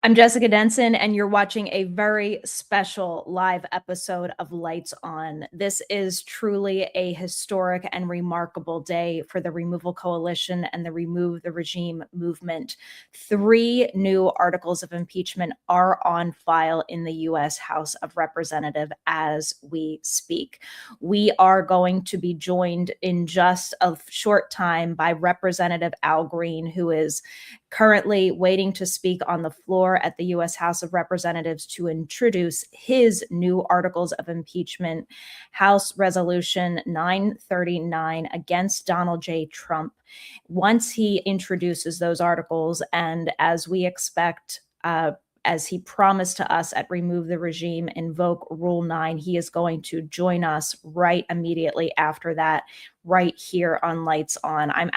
I'm Jessica Denson, and you're watching a very special live episode of Lights On. This is truly a historic and remarkable day for the Removal Coalition and the Remove the Regime movement. 3 new articles of impeachment are on file in the U.S. House of Representatives as we speak. We are going to be joined in just a short time by Representative Al Green, who is currently waiting to speak on the floor at the U.S. House of Representatives to introduce his new articles of impeachment, House Resolution 939 against Donald J. Trump. Once he introduces those articles, and as we expect, as he promised to us at Remove the Regime, invoke Rule 9, he is going to join us right immediately after that, right here on Lights On. I'm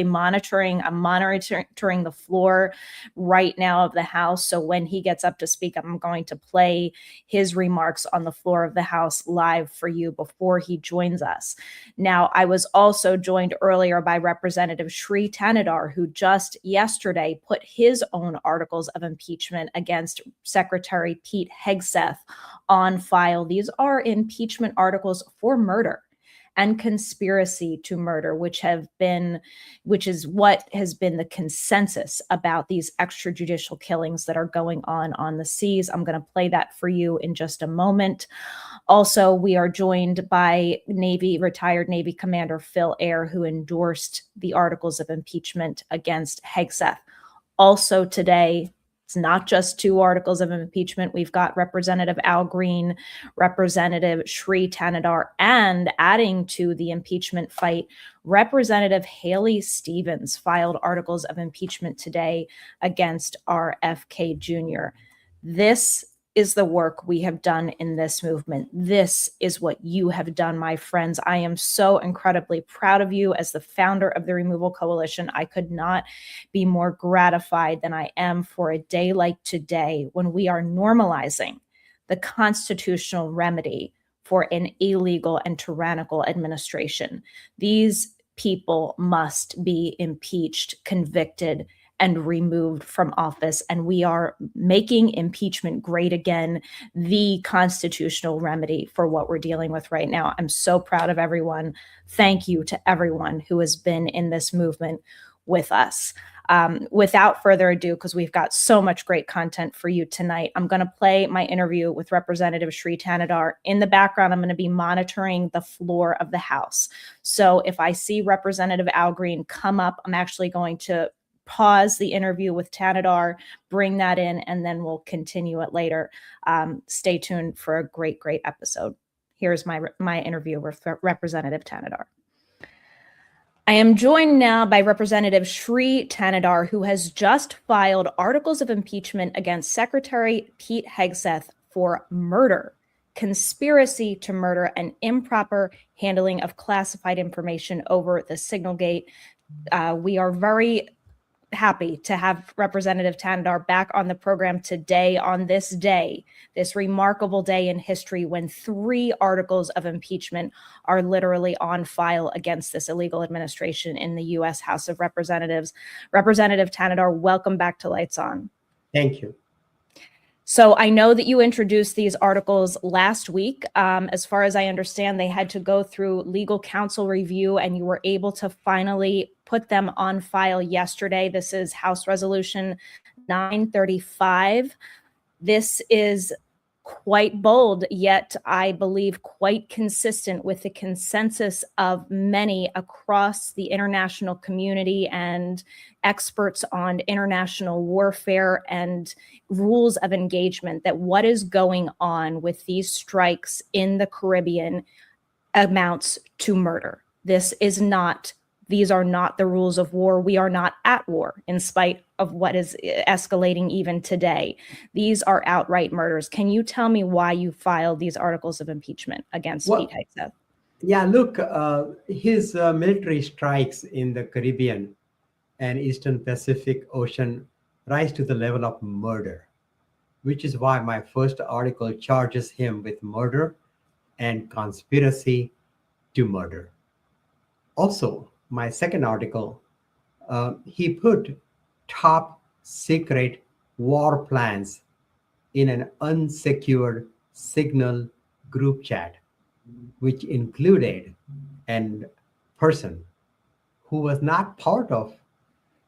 monitoring the floor right now of the House. So when he gets up to speak, I'm going to play his remarks on the floor of the House live for you before he joins us. Now, I was also joined earlier by Representative Sri Thanedar, who just yesterday put his own articles of impeachment against Secretary Pete Hegseth on file. These are impeachment articles for murder and conspiracy to murder, which is what has been the consensus about these extrajudicial killings that are going on the seas. I'm going to play that for you in just a moment. Also, we are joined by retired Navy Commander Phil Ehr, who endorsed the articles of impeachment against Hegseth. Also today, it's not just 2 articles of impeachment. We've got Representative Al Green, Representative Sri Thanedar, and adding to the impeachment fight, Representative Haley Stevens filed articles of impeachment today against RFK Jr. This is the work we have done in this movement. This is what you have done, my friends. I am so incredibly proud of you as the founder of the Removal Coalition. I could not be more gratified than I am for a day like today when we are normalizing the constitutional remedy for an illegal and tyrannical administration. These people must be impeached, convicted, and removed from office. And we are making impeachment great again, the constitutional remedy for what we're dealing with right now. I'm so proud of everyone. Thank you to everyone who has been in this movement with us. Without further ado, because we've got so much great content for you tonight, I'm going to play my interview with Representative Sri Thanedar. In the background, I'm going to be monitoring the floor of the House. So if I see Representative Al Green come up, I'm actually going to pause the interview with Thanedar, bring that in, and then we'll continue it later. Stay tuned for a great, great episode. Here's my interview with Representative Thanedar. I am joined now by Representative Sri Thanedar, who has just filed articles of impeachment against Secretary Pete Hegseth for murder, conspiracy to murder, and improper handling of classified information over the Signalgate. We are very happy to have Representative Thanedar back on the program today, on this day, this remarkable day in history when 3 articles of impeachment are literally on file against this illegal administration in the U.S. House of Representatives. Representative Thanedar, welcome back to Lights On. Thank you. So I know that you introduced these articles last week. As far as I understand, they had to go through legal counsel review, and you were able to finally put them on file yesterday. This is House Resolution 935. This is quite bold, yet I believe quite consistent with the consensus of many across the international community and experts on international warfare and rules of engagement, that what is going on with these strikes in the Caribbean amounts to murder. These are not the rules of war. We are not at war, in spite of what is escalating even today. These are outright murders. Can you tell me why you filed these articles of impeachment against Pete Hegseth? Yeah, look, his military strikes in the Caribbean and Eastern Pacific Ocean rise to the level of murder, which is why my first article charges him with murder and conspiracy to murder. Also, my second article, he put top secret war plans in an unsecured signal group chat, which included a person who was not part of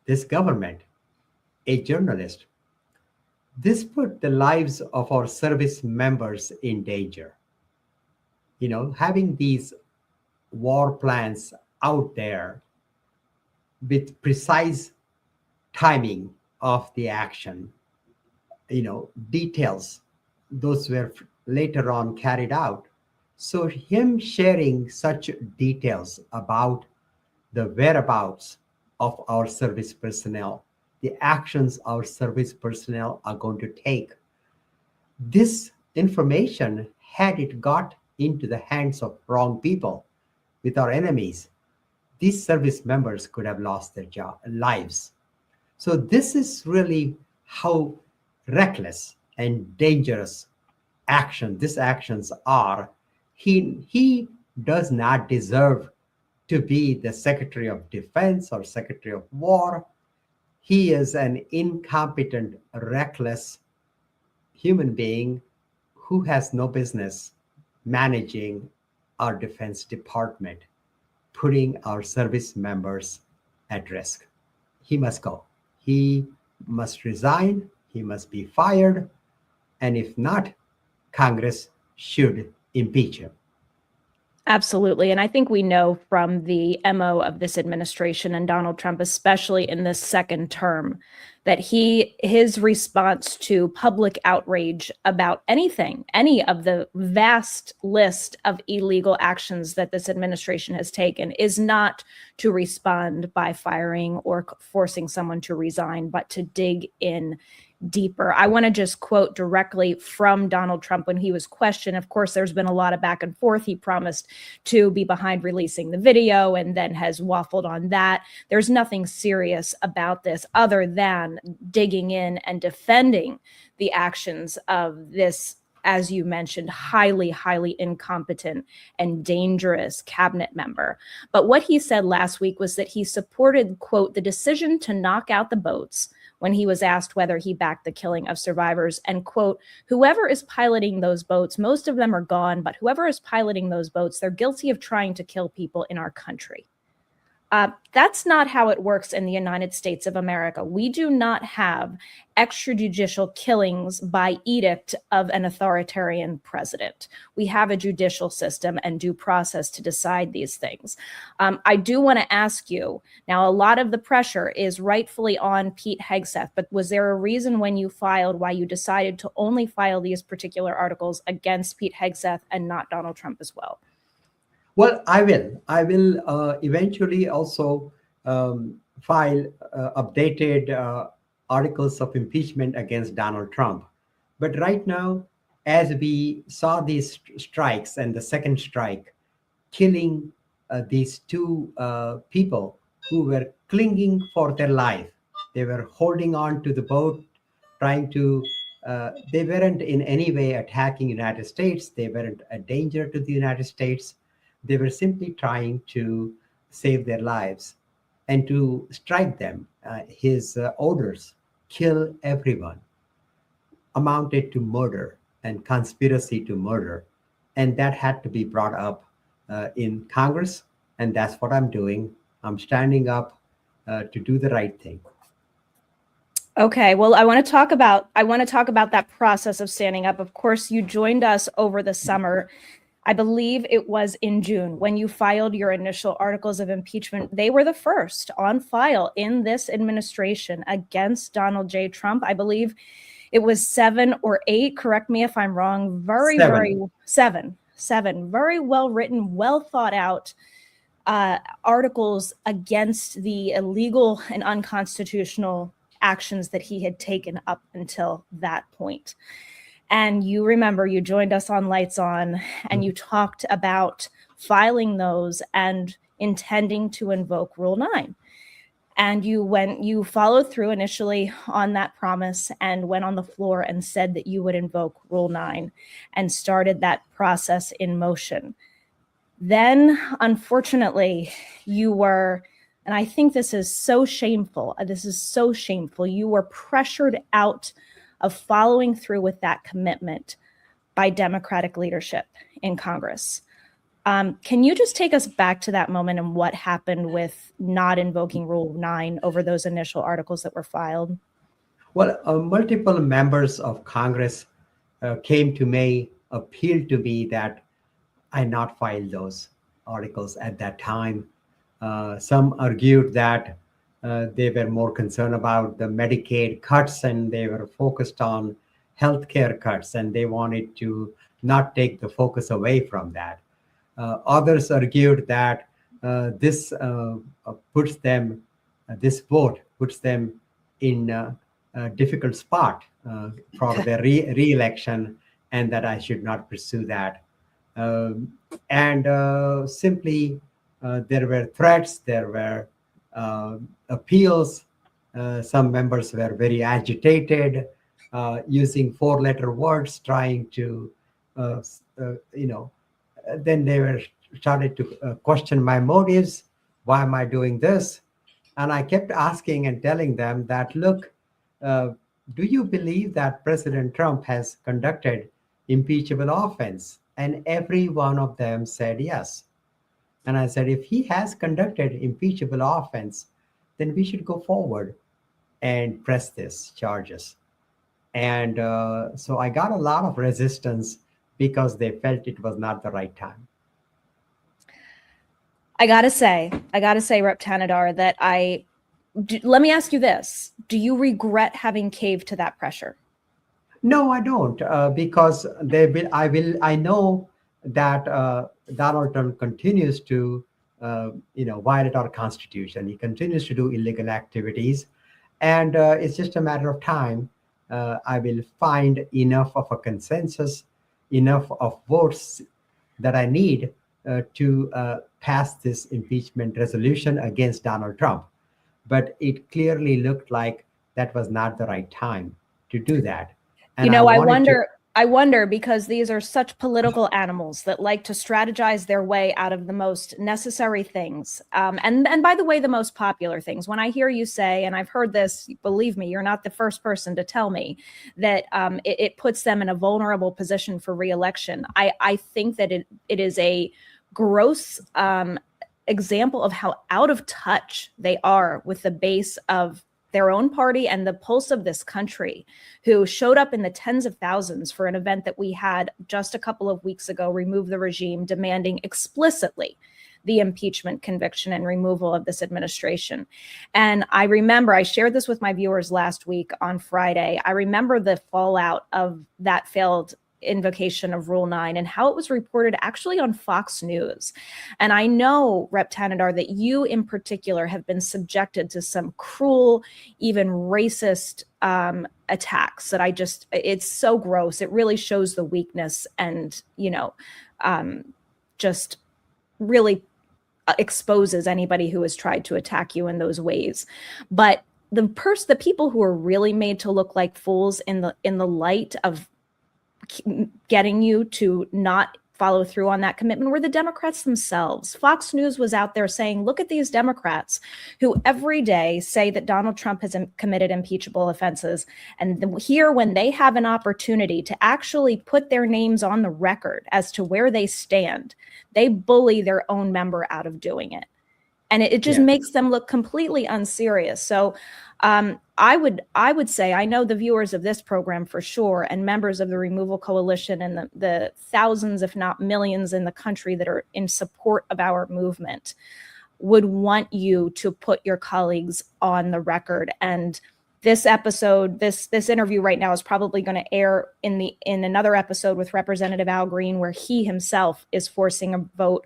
this government, a journalist. This put the lives of our service members in danger. Having these war plans out there with precise timing of the action, details, those were later on carried out. So him sharing such details about the whereabouts of our service personnel, the actions our service personnel are going to take, this information, had it got into the hands of wrong people, with our enemies, these service members could have lost their lives. So this is really how reckless and dangerous these actions are. He does not deserve to be the Secretary of Defense or Secretary of War. He is an incompetent, reckless human being who has no business managing our Defense Department, putting our service members at risk. He must go. He must resign. He must be fired. And if not, Congress should impeach him. Absolutely. And I think we know from the MO of this administration and Donald Trump, especially in this second term, that his response to public outrage about anything, any of the vast list of illegal actions that this administration has taken, is not to respond by firing or forcing someone to resign, but to dig in deeper. I want to just quote directly from Donald Trump when he was questioned. Of course, there's been a lot of back and forth. He promised to be behind releasing the video and then has waffled on that. There's nothing serious about this other than digging in and defending the actions of this, as you mentioned, highly, highly incompetent and dangerous cabinet member. But what he said last week was that he supported, quote, the decision to knock out the boats when he was asked whether he backed the killing of survivors, and quote, whoever is piloting those boats, most of them are gone, but whoever is piloting those boats, they're guilty of trying to kill people in our country. That's not how it works in the United States of America. We do not have extrajudicial killings by edict of an authoritarian president. We have a judicial system and due process to decide these things. I do want to ask you, now a lot of the pressure is rightfully on Pete Hegseth, but was there a reason when you filed why you decided to only file these particular articles against Pete Hegseth and not Donald Trump as well? Well, I will eventually also file updated articles of impeachment against Donald Trump. But right now, as we saw these strikes and the second strike, killing these two people who were clinging for their life, they were holding on to the boat, trying to, they weren't in any way attacking the United States. They weren't a danger to the United States. They were simply trying to save their lives, and to strike them. His orders, kill everyone, amounted to murder and conspiracy to murder. And that had to be brought up in Congress. And that's what I'm doing. I'm standing up to do the right thing. Okay, well, I want to talk about that process of standing up. Of course, you joined us over the summer. I believe it was in June when you filed your initial articles of impeachment. They were the first on file in this administration against Donald J. Trump. I believe it was 7 or 8. Correct me if I'm wrong. Seven. Very well written, well thought out articles against the illegal and unconstitutional actions that he had taken up until that point. And you remember, you joined us on Lights On, and you talked about filing those and intending to invoke Rule 9. And you followed through initially on that promise and went on the floor and said that you would invoke Rule 9 and started that process in motion. Then, unfortunately, you were And I think this is so shameful. This is so shameful. You were pressured out of following through with that commitment by Democratic leadership in Congress. Can you just take us back to that moment and what happened with not invoking Rule 9 over those initial articles that were filed? Well, multiple members of Congress came to me, appealed to me that I not file those articles at that time. Some argued that they were more concerned about the Medicaid cuts and they were focused on healthcare cuts and they wanted to not take the focus away from that. Others argued that this vote puts them in a difficult spot for their re-election and that I should not pursue that. Simply, there were threats, there were appeals. Some members were very agitated, using four-letter words, trying to, then they were started to question my motives. Why am I doing this? And I kept asking and telling them that, look, do you believe that President Trump has conducted impeachable offense? And every one of them said yes. And I said, if he has conducted impeachable offense, then we should go forward and press these charges. And so I got a lot of resistance because they felt it was not the right time. I gotta say, Rep. Thanedar, that let me ask you this. Do you regret having caved to that pressure? No, I don't, because I know that Donald Trump continues to, violate our Constitution. He continues to do illegal activities, and it's just a matter of time. I will find enough of a consensus, enough of votes that I need to pass this impeachment resolution against Donald Trump. But it clearly looked like that was not the right time to do that. And I wonder because these are such political animals that like to strategize their way out of the most necessary things. And by the way, the most popular things. When I hear you say, and I've heard this, believe me, you're not the first person to tell me that it puts them in a vulnerable position for re-election. I think that it is a gross example of how out of touch they are with the base of their own party and the pulse of this country, who showed up in the tens of thousands for an event that we had just a couple of weeks ago, remove the regime, demanding explicitly the impeachment, conviction, and removal of this administration. And I remember, I shared this with my viewers last week on Friday, I remember the fallout of that failed invocation of Rule 9 and how it was reported actually on Fox News. And I know, Rep. Thanedar, that you in particular have been subjected to some cruel, even racist attacks that it's so gross. It really shows the weakness and, just really exposes anybody who has tried to attack you in those ways. But the people who are really made to look like fools in the light of getting you to not follow through on that commitment were the Democrats themselves. Fox News was out there saying, look at these Democrats who every day say that Donald Trump has committed impeachable offenses. And here, when they have an opportunity to actually put their names on the record as to where they stand, they bully their own member out of doing it. And it just makes them look completely unserious. So I would say, I know the viewers of this program for sure, and members of the Removal Coalition and the thousands, if not millions in the country that are in support of our movement, would want you to put your colleagues on the record. And this episode, this interview right now is probably going to air in another episode with Representative Al Green, where he himself is forcing a vote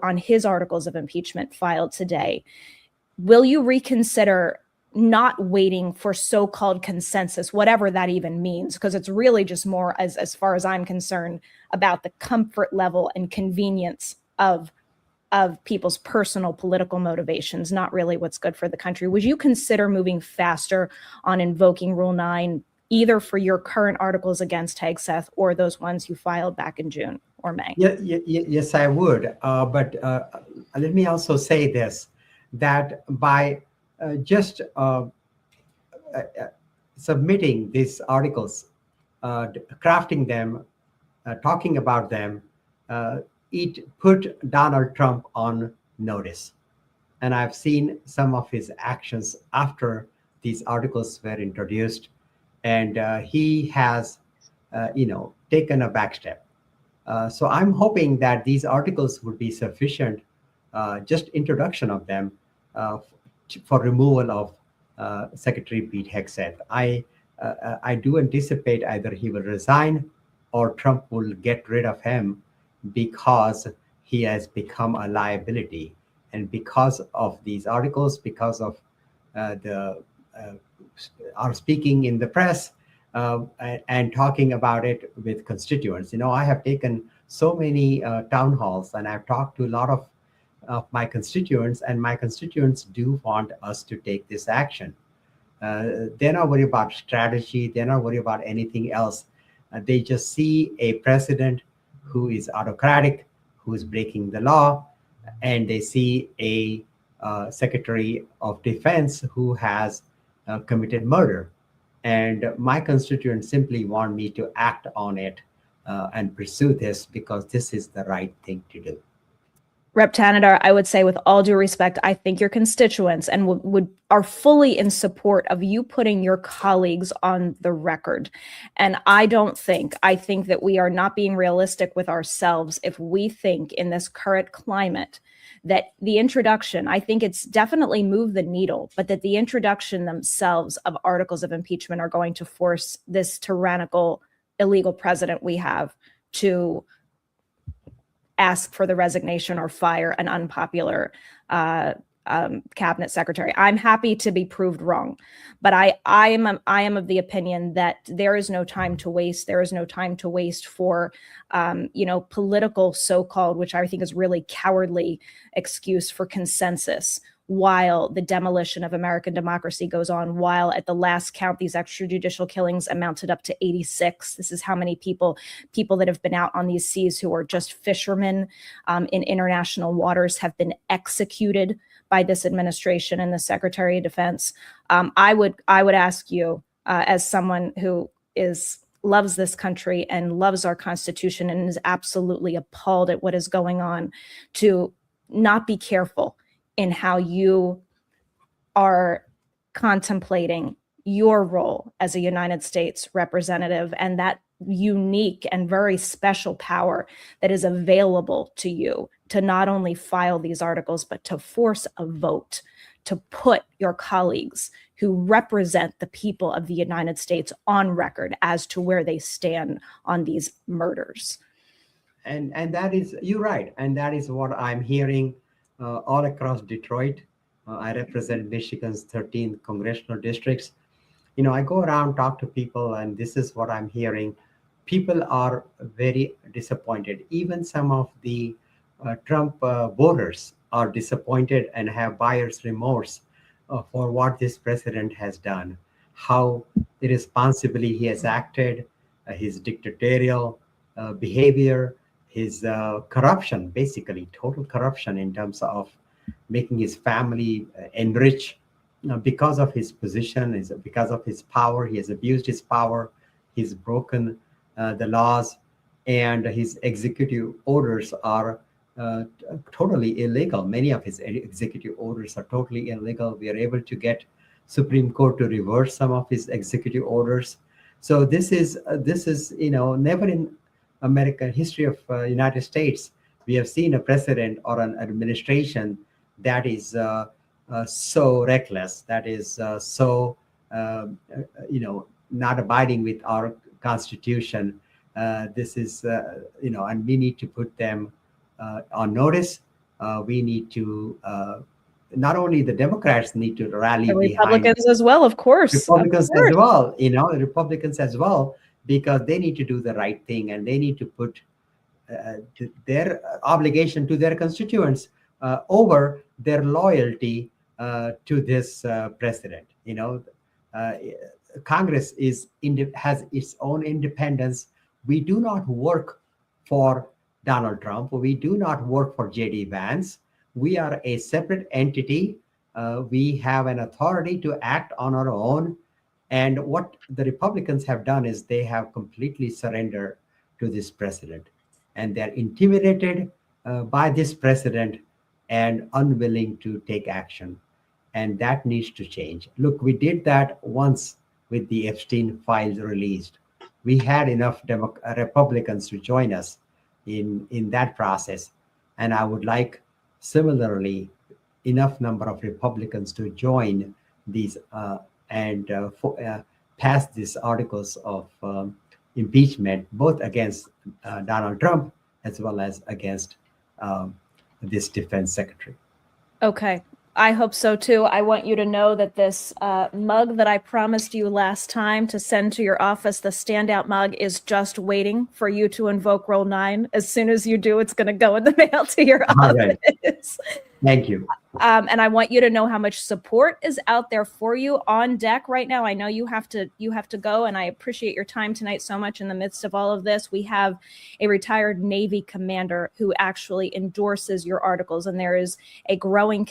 on his articles of impeachment filed today. Will you reconsider not waiting for so-called consensus, whatever that even means? Because it's really just more, as far as I'm concerned, about the comfort level and convenience of people's personal political motivations, not really what's good for the country. Would you consider moving faster on invoking Rule 9, either for your current articles against Hegseth or those ones you filed back in June or may. Yes, I would. But let me also say this, that by just submitting these articles, crafting them, talking about them, it put Donald Trump on notice. And I've seen some of his actions after these articles were introduced, and he has, taken a back step. So I'm hoping that these articles would be sufficient, just introduction of them, for removal of Secretary Pete Hegseth. I do anticipate either he will resign or Trump will get rid of him because he has become a liability. And because of these articles, because of our speaking in the press, and talking about it with constituents. I have taken so many town halls, and I've talked to a lot of my constituents, and my constituents do want us to take this action. They're not worried about strategy. They're not worried about anything else. They just see a president who is autocratic, who is breaking the law, and they see a Secretary of Defense who has committed murder. And my constituents simply want me to act on it and pursue this because this is the right thing to do. Rep. Thanedar, I would say with all due respect, I think your constituents and are fully in support of you putting your colleagues on the record. And I think that we are not being realistic with ourselves if we think in this current climate that the introduction, I think it's definitely moved the needle, but that the introduction themselves of articles of impeachment are going to force this tyrannical, illegal president we have to ask for the resignation or fire an unpopular cabinet secretary. I'm happy to be proved wrong, but I am of the opinion that there is no time to waste. There is no time to waste for political so-called, which I think is really cowardly excuse for consensus, while the demolition of American democracy goes on, while at the last count, these extrajudicial killings amounted up to 86. This is how many people that have been out on these seas who are just fishermen in international waters have been executed by this administration and the Secretary of Defense. I would ask you, as someone who loves this country and loves our Constitution and is absolutely appalled at what is going on, to not be careful in how you are contemplating your role as a United States representative and that unique and very special power that is available to you to not only file these articles, but to force a vote, to put your colleagues who represent the people of the United States on record as to where they stand on these murders. And that is, you're right. And that is what I'm hearing all across Detroit. I represent Michigan's 13 congressional districts. I go around, talk to people, and this is what I'm hearing. People are very disappointed. Even some of the Trump voters are disappointed and have buyer's remorse for what this president has done, how irresponsibly he has acted, his dictatorial behavior, his corruption, basically total corruption in terms of making his family enrich because of his position, because of his power. He has abused his power. He's broken the laws, and his executive orders are totally illegal. Many of his executive orders are totally illegal. We are able to get Supreme Court to reverse some of his executive orders. So this is never in American history of United States we have seen a president or an administration that is so reckless, that is not abiding with our Constitution. This is and we need to put them on notice. We need to not only the Democrats need to rally the behind Republicans as well, of course. Republicans as well, the Republicans as well, because they need to do the right thing and they need to put their obligation to their constituents over their loyalty to this president. Congress has its own independence. We do not work for Donald Trump. We do not work for J.D. Vance. We are a separate entity. We have an authority to act on our own. And what the Republicans have done is they have completely surrendered to this president. And they're intimidated by this president and unwilling to take action. And that needs to change. Look, we did that once with the Epstein files released. We had enough Republicans to join us in that process. And I would like similarly enough number of Republicans to join these and pass these articles of impeachment, both against Donald Trump as well as against this defense secretary. Okay. I hope so too. I want you to know that this mug that I promised you last time to send to your office, the standout mug, is just waiting for you to invoke Rule 9. As soon as you do, it's going to go in the mail to your office. Right. Thank you. And I want you to know how much support is out there for you on deck right now. I know you have to go, and I appreciate your time tonight so much in the midst of all of this. We have a retired Navy commander who actually endorses your articles, and there is a growing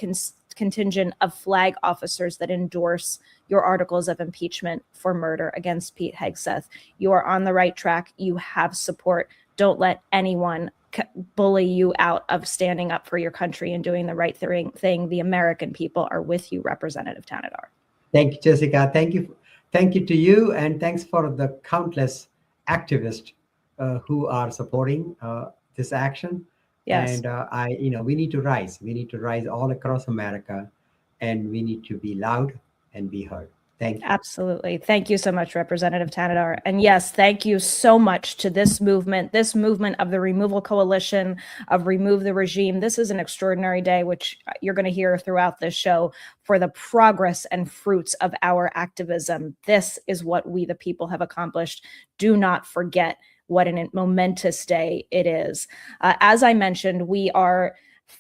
contingent of flag officers that endorse your articles of impeachment for murder against Pete Hegseth. You are on the right track. You have support. Don't let anyone bully you out of standing up for your country and doing the right thing. The American people are with you, Representative Thanedar. Thank you, Jessica. Thank you to you, and thanks for the countless activists who are supporting this action. Yes. And we need to rise. We need to rise all across America, and we need to be loud and be heard. Thank you. Absolutely. Thank you so much, Representative Thanedar. And yes, thank you so much to this movement of the Removal Coalition, of Remove the Regime. This is an extraordinary day, which you're going to hear throughout this show, for the progress and fruits of our activism. This is what we, the people, have accomplished. Do not forget what a momentous day it is. As I mentioned, we are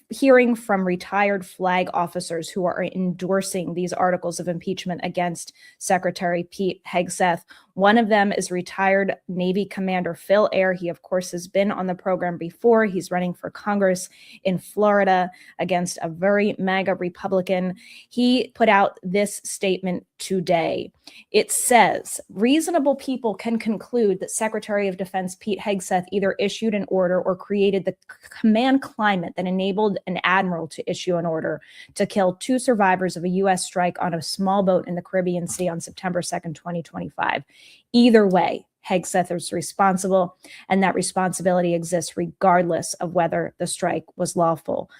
hearing from retired flag officers who are endorsing these articles of impeachment against Secretary Pete Hegseth. One of them is retired Navy Commander Phil Ehr. He, of course, has been on the program before. He's running for Congress in Florida against a very MAGA Republican. He put out this statement today. It says, reasonable people can conclude that Secretary of Defense Pete Hegseth either issued an order or created the command climate that enabled an admiral to issue an order to kill 2 survivors of a U.S. strike on a small boat in the Caribbean Sea on September 2nd, 2025. Either way, Hegseth is responsible, and that responsibility exists regardless of whether the strike was lawful.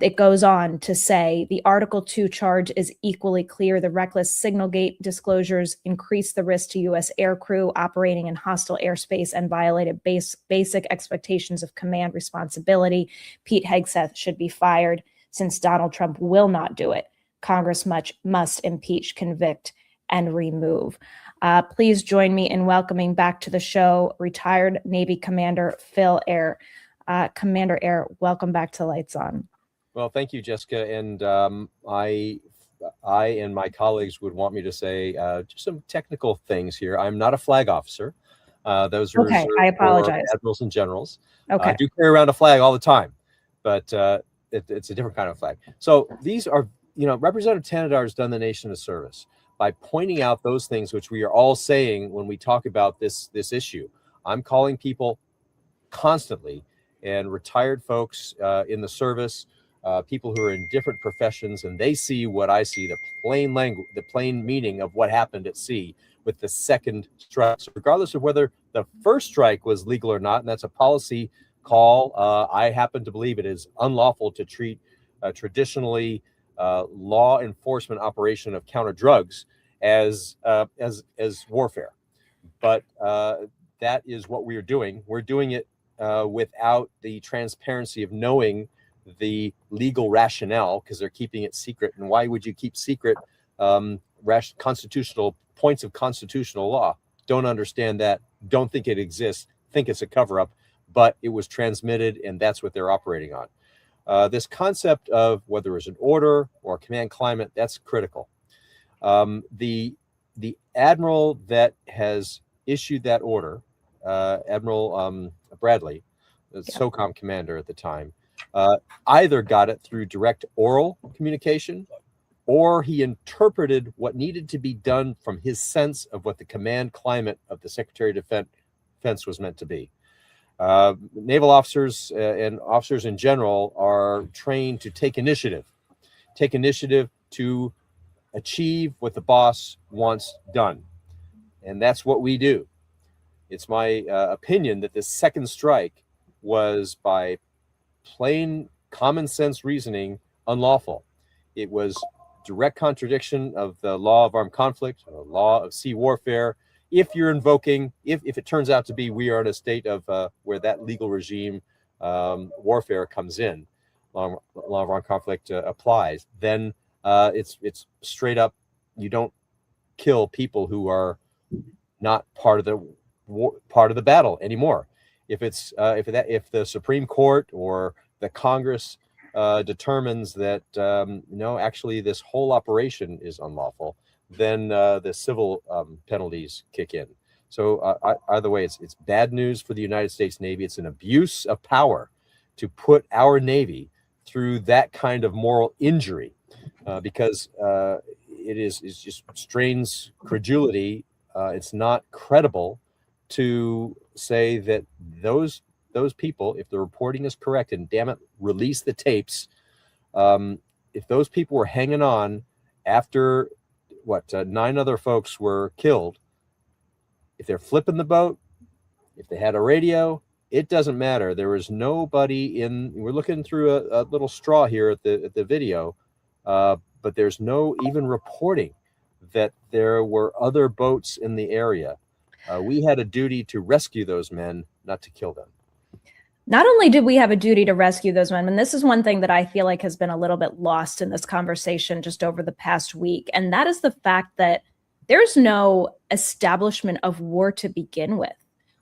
It goes on to say the Article 2 charge is equally clear. The reckless signal gate disclosures increased the risk to U.S. aircrew operating in hostile airspace and violated basic expectations of command responsibility. Pete Hegseth should be fired. Since Donald Trump will not do it, Congress must impeach, convict, and remove. Please join me in welcoming back to the show retired Navy Commander Phil Ehr. Commander Ehr, welcome back to Lights On. Well, thank you, Jessica. And I and my colleagues would want me to say just some technical things here. I'm not a flag officer. Those are okay. I apologize. For admirals and generals. Okay. I do carry around a flag all the time, but it's a different kind of flag. So these are, Representative Thanedar has done the nation a service by pointing out those things which we are all saying when we talk about this issue. I'm calling people constantly, and retired folks in the service, people who are in different professions, and they see what I see, the plain language, the plain meaning of what happened at sea with the second strike. So regardless of whether the first strike was legal or not, and that's a policy call, I happen to believe it is unlawful to treat traditionally law enforcement operation of counter drugs as warfare. But that is what we are doing. We're doing it without the transparency of knowing the legal rationale, because they're keeping it secret. And why would you keep secret constitutional points of constitutional law? Don't understand that. Don't think it exists. Think it's a cover-up. But it was transmitted, and that's what they're operating on. This concept of whether it's an order or a command climate, that's critical. The admiral that has issued that order, Admiral Bradley, SOCOM commander at the time, either got it through direct oral communication, or he interpreted what needed to be done from his sense of what the command climate of the Secretary of Defense was meant to be. Naval officers and officers in general are trained to take initiative to achieve what the boss wants done. And that's what we do. It's my opinion that this second strike was, by plain common sense reasoning, unlawful. It was direct contradiction of the law of armed conflict, the law of sea warfare. If you're invoking, if it turns out to be we are in a state of where that legal regime warfare comes in, law of armed conflict applies, then it's straight up, you don't kill people who are not part of the battle anymore. If the Supreme Court or the Congress determines that no, actually this whole operation is unlawful, then the civil penalties kick in. So either way, it's bad news for the United States Navy. It's an abuse of power to put our Navy through that kind of moral injury, because it just strains credulity. It's not credible to say that those people, if the reporting is correct, and damn it, release the tapes, if those people were hanging on after 9 other folks were killed, if they're flipping the boat, if they had a radio, it doesn't matter. There was nobody we're looking through a little straw here at the video, but there's no even reporting that there were other boats in the area. We had a duty to rescue those men, not to kill them. Not only did we have a duty to rescue those men, and this is one thing that I feel like has been a little bit lost in this conversation just over the past week, and that is the fact that there's no establishment of war to begin with.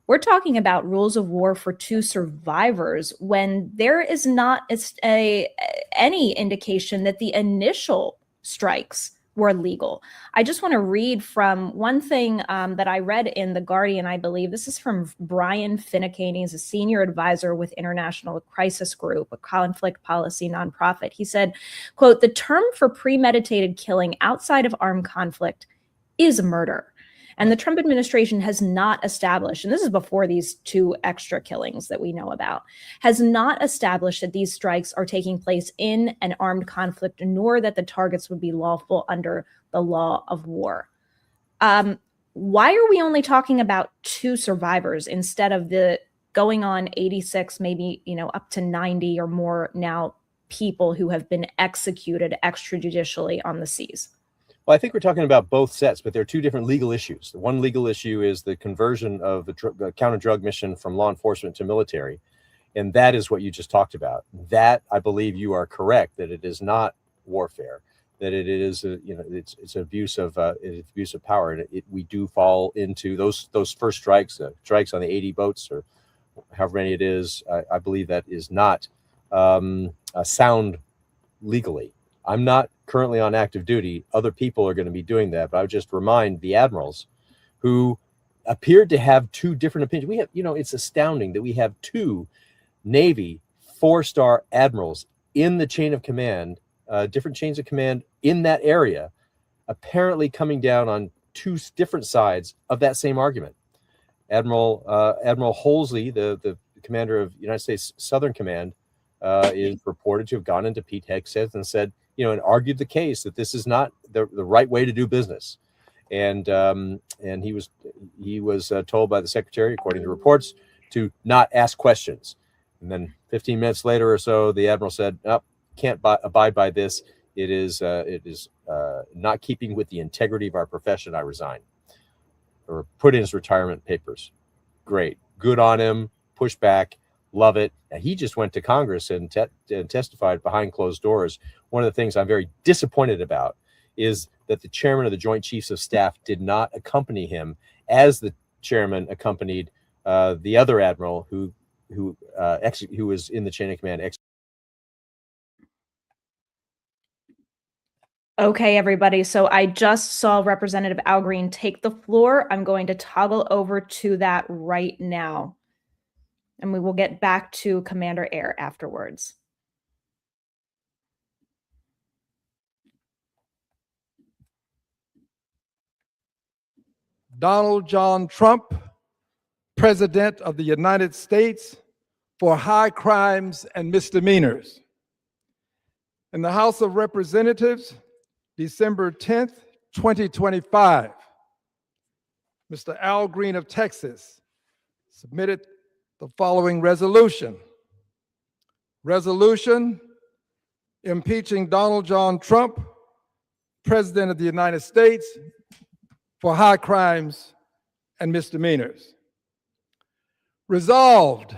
We're talking about rules of war for 2 survivors when there is not any indication that the initial strikes were legal. I just want to read from one thing that I read in The Guardian, I believe. This is from Brian Finucane. He's a senior advisor with International Crisis Group, a conflict policy nonprofit. He said, quote, "The term for premeditated killing outside of armed conflict is murder. And the Trump administration has not established, and this is before these 2 extra killings that we know about, has not established that these strikes are taking place in an armed conflict, nor that the targets would be lawful under the law of war." Why are we only talking about 2 survivors instead of the going on 86, maybe, up to 90 or more now people who have been executed extrajudicially on the seas? Well, I think we're talking about both sets, but there are 2 different legal issues. The one legal issue is the conversion of the counter-drug mission from law enforcement to military, and that is what you just talked about. That, I believe you are correct, that it is not warfare, that it is it's abuse of power, and we do fall into those first strikes on the 80 boats or however many it is. I believe that is not sound legally. I'm not currently on active duty. Other people are going to be doing that. But I would just remind the admirals who appeared to have 2 different opinions. We have, it's astounding that we have 2 Navy 4-star admirals in the chain of command, different chains of command in that area, apparently coming down on 2 different sides of that same argument. Admiral Holsey, the commander of United States Southern Command, is reported to have gone into Pete Hegseth and said, and argued the case that this is not the right way to do business. And he was told by the secretary, according to reports, to not ask questions. And then 15 minutes later or so, the admiral said, "Oh, can't abide by this. It is not keeping with the integrity of our profession. I resign." Or put in his retirement papers. Great, good on him. Push back. Love it. And he just went to Congress and testified behind closed doors. One of the things I'm very disappointed about is that the chairman of the Joint Chiefs of Staff did not accompany him, as the chairman accompanied the other admiral who was in the chain of command. Okay, everybody. So I just saw Representative Al Green take the floor. I'm going to toggle over to that right now. And we will get back to Commander Ehr afterwards. Donald John Trump, President of the United States, for high crimes and misdemeanors. In the House of Representatives, December 10th, 2025, Mr. Al Green of Texas submitted the following resolution. Resolution impeaching Donald John Trump, President of the United States, for high crimes and misdemeanors. Resolved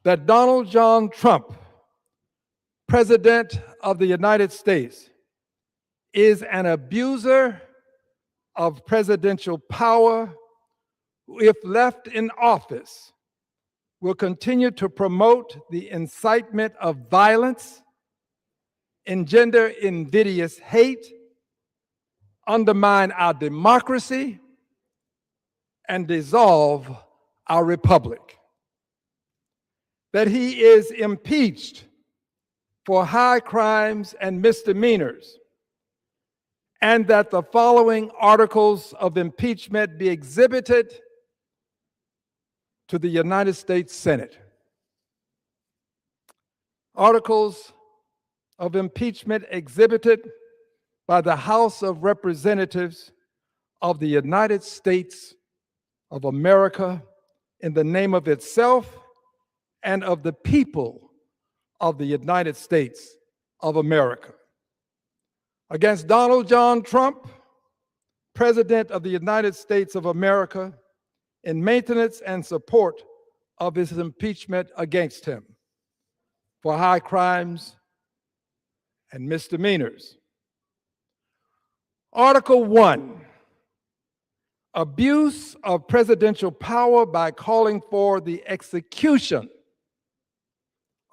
that Donald John Trump, President of the United States, is an abuser of presidential power who, if left in office, will continue to promote the incitement of violence, engender invidious hate, undermine our democracy, and dissolve our republic. That he is impeached for high crimes and misdemeanors, and that the following articles of impeachment be exhibited to the United States Senate. Articles of impeachment exhibited by the House of Representatives of the United States of America in the name of itself and of the people of the United States of America. Against Donald John Trump, President of the United States of America, in maintenance and support of his impeachment against him for high crimes and misdemeanors. Article 1, abuse of presidential power by calling for the execution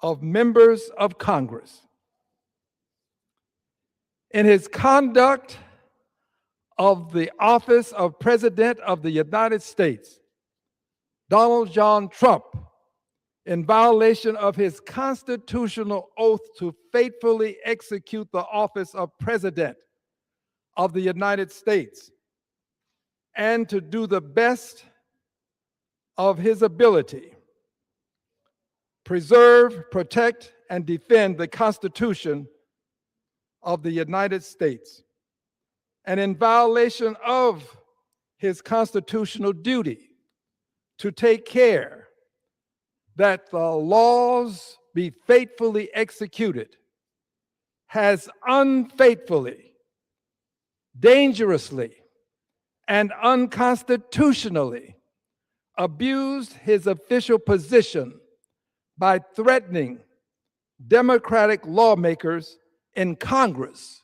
of members of Congress. In his conduct of the office of President of the United States, Donald John Trump, in violation of his constitutional oath to faithfully execute the office of President of the United States and to do the best of his ability, preserve, protect, and defend the Constitution of the United States, and in violation of his constitutional duty to take care that the laws be faithfully executed, has unfaithfully, dangerously, and unconstitutionally abused his official position by threatening Democratic lawmakers in Congress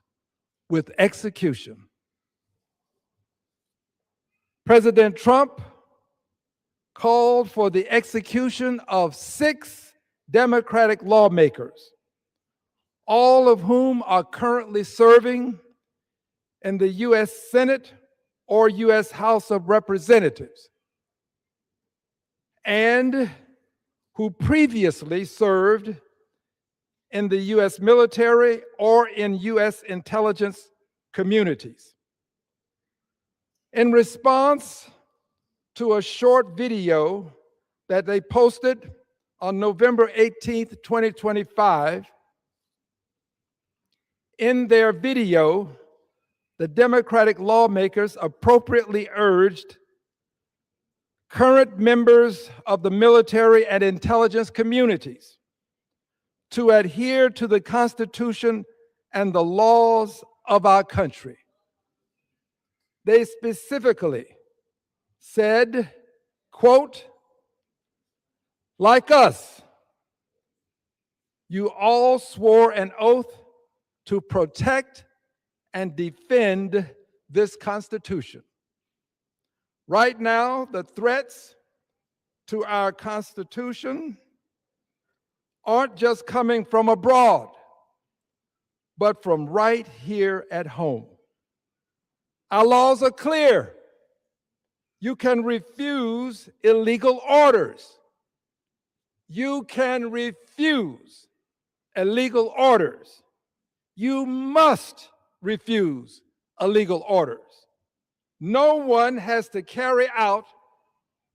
with execution. President Trump called for the execution of 6 Democratic lawmakers, all of whom are currently serving in the U.S. Senate or U.S. House of Representatives, and who previously served in the U.S. military or in U.S. intelligence communities. In response to a short video that they posted on November 18th, 2025, in their video, the Democratic lawmakers appropriately urged current members of the military and intelligence communities to adhere to the Constitution and the laws of our country. They specifically said, quote, "Like us, you all swore an oath to protect and defend this Constitution. Right now, the threats to our Constitution aren't just coming from abroad, but from right here at home. Our laws are clear. You can refuse illegal orders. You can refuse illegal orders. You must refuse illegal orders. No one has to carry out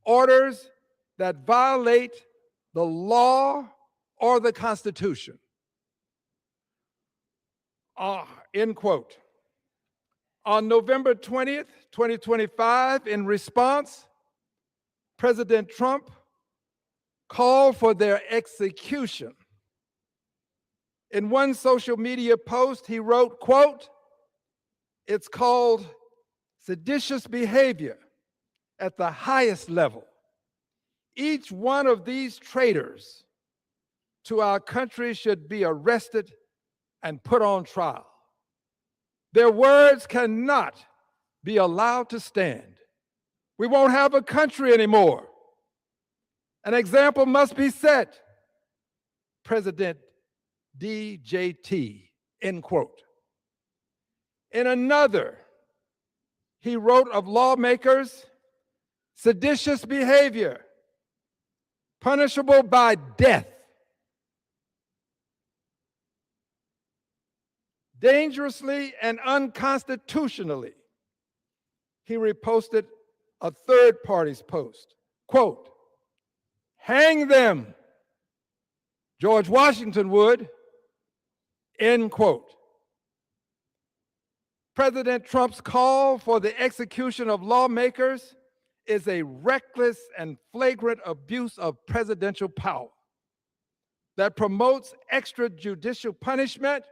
orders that violate the law or the Constitution. End quote. On November 20th, 2025, in response, President Trump called for their execution. In one social media post, he wrote, quote, "It's called seditious behavior at the highest level. Each one of these traitors to our country should be arrested and put on trial. Their words cannot be allowed to stand. We won't have a country anymore. An example must be set." President DJT, end quote. In another, he wrote of lawmakers, seditious behavior, punishable by death, dangerously and unconstitutionally. He reposted a third party's post, quote, "Hang them, George Washington would," end quote. President Trump's call for the execution of lawmakers is a reckless and flagrant abuse of presidential power that promotes extrajudicial punishment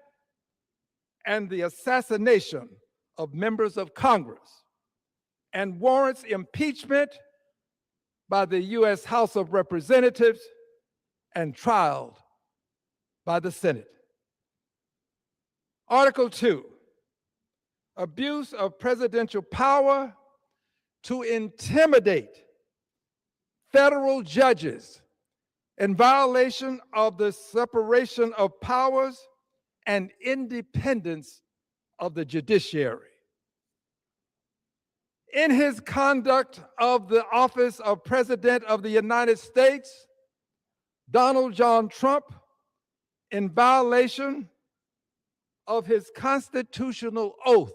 and the assassination of members of Congress and warrants impeachment by the U.S. House of Representatives and trial by the Senate. Article 2, abuse of presidential power to intimidate federal judges in violation of the separation of powers and independence of the judiciary. In his conduct of the office of President of the United States, Donald John Trump, in violation of his constitutional oath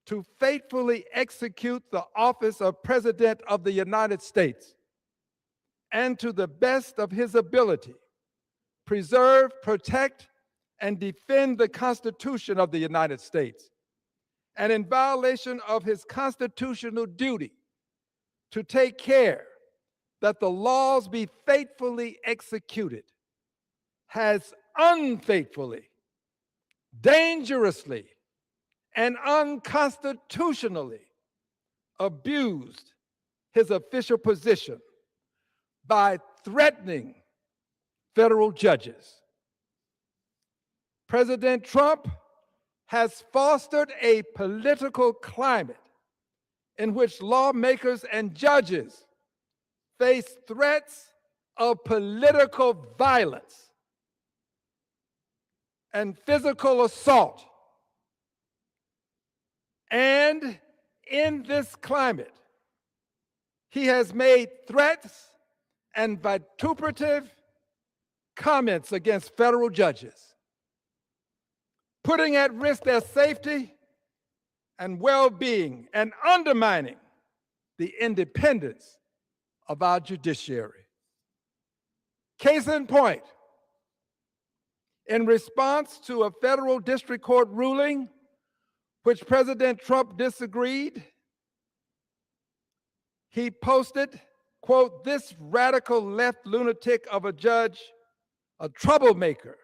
to faithfully execute the office of President of the United States and to the best of his ability, preserve, protect, and defend the Constitution of the United States, and in violation of his constitutional duty to take care that the laws be faithfully executed, has unfaithfully, dangerously, and unconstitutionally abused his official position by threatening federal judges. President Trump has fostered a political climate in which lawmakers and judges face threats of political violence and physical assault. And in this climate, he has made threats and vituperative comments against federal judges, putting at risk their safety and well-being and undermining the independence of our judiciary. Case in point, in response to a federal district court ruling which President Trump disagreed, he posted, quote, "This radical left lunatic of a judge, a troublemaker,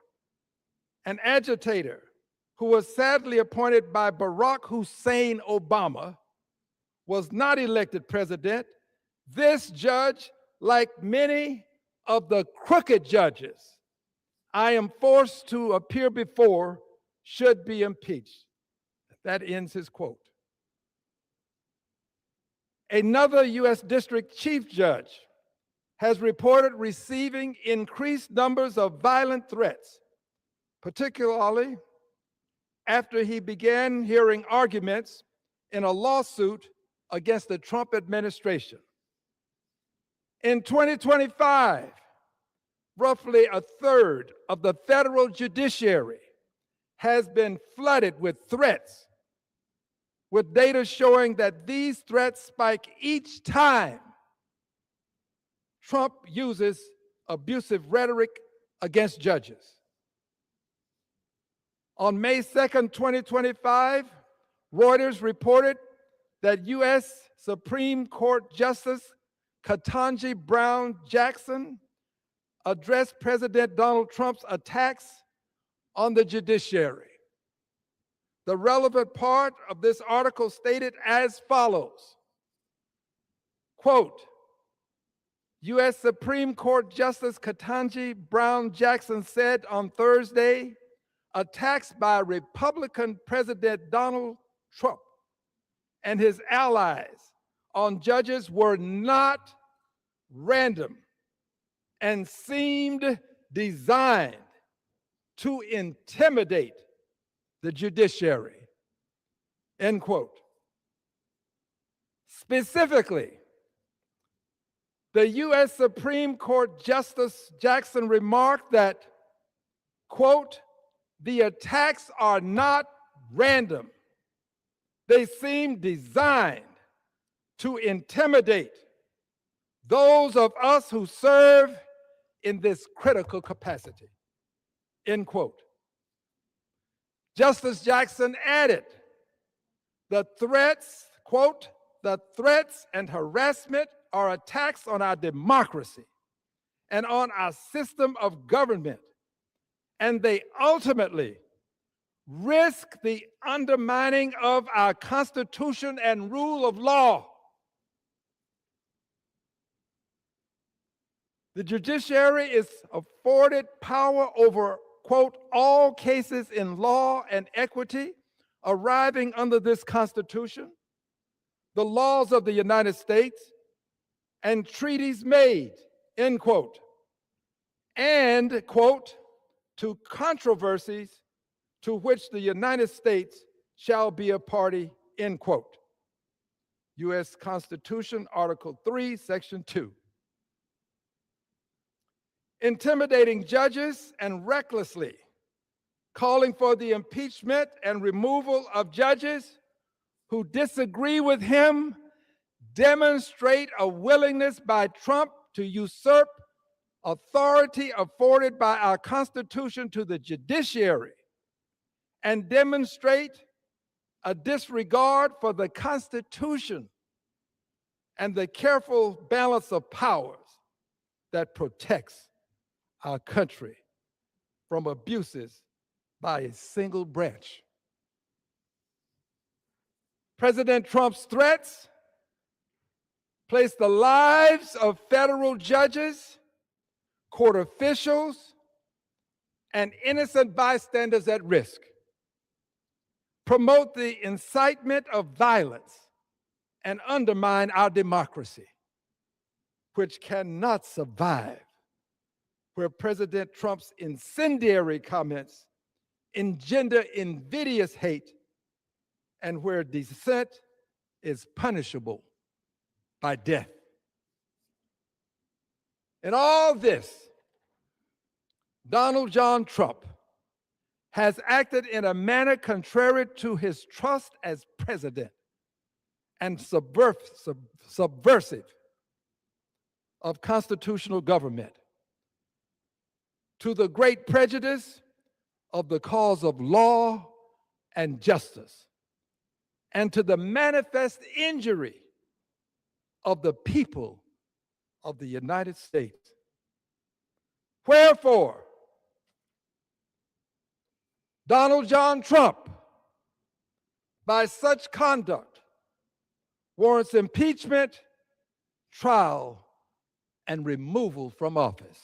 an agitator, who was sadly appointed by Barack Hussein Obama, was not elected president. This judge, like many of the crooked judges I am forced to appear before, should be impeached." That ends his quote. Another U.S. District Chief Judge has reported receiving increased numbers of violent threats, particularly after he began hearing arguments in a lawsuit against the Trump administration. In 2025, roughly a third of the federal judiciary has been flooded with threats, with data showing that these threats spike each time Trump uses abusive rhetoric against judges. On May 2nd, 2025, Reuters reported that U.S. Supreme Court Justice Ketanji Brown Jackson addressed President Donald Trump's attacks on the judiciary. The relevant part of this article stated as follows, quote, U.S. Supreme Court Justice Ketanji Brown Jackson said on Thursday, attacks by Republican President Donald Trump and his allies on judges were not random and seemed designed to intimidate the judiciary, end quote. Specifically, the U.S. Supreme Court Justice Jackson remarked that, quote, the attacks are not random. They seem designed to intimidate those of us who serve in this critical capacity, end quote. Justice Jackson added, the threats, quote, the threats and harassment are attacks on our democracy and on our system of government, and they ultimately risk the undermining of our Constitution and rule of law. The judiciary is afforded power over, quote, all cases in law and equity arriving under this Constitution, the laws of the United States, and treaties made, end quote, and, quote, to controversies to which the United States shall be a party, end quote. U.S. Constitution, Article 3, Section 2. Intimidating judges and recklessly calling for the impeachment and removal of judges who disagree with him demonstrate a willingness by Trump to usurp authority afforded by our Constitution to the judiciary and demonstrate a disregard for the Constitution and the careful balance of powers that protects our country from abuses by a single branch. President Trump's threats place the lives of federal judges, court officials, and innocent bystanders at risk, promote the incitement of violence, and undermine our democracy, which cannot survive where President Trump's incendiary comments engender invidious hate and where dissent is punishable by death. In all this, Donald John Trump has acted in a manner contrary to his trust as president and subversive of constitutional government, to the great prejudice of the cause of law and justice, and to the manifest injury of the people of the United States. Wherefore, Donald John Trump, by such conduct, warrants impeachment, trial, and removal from office.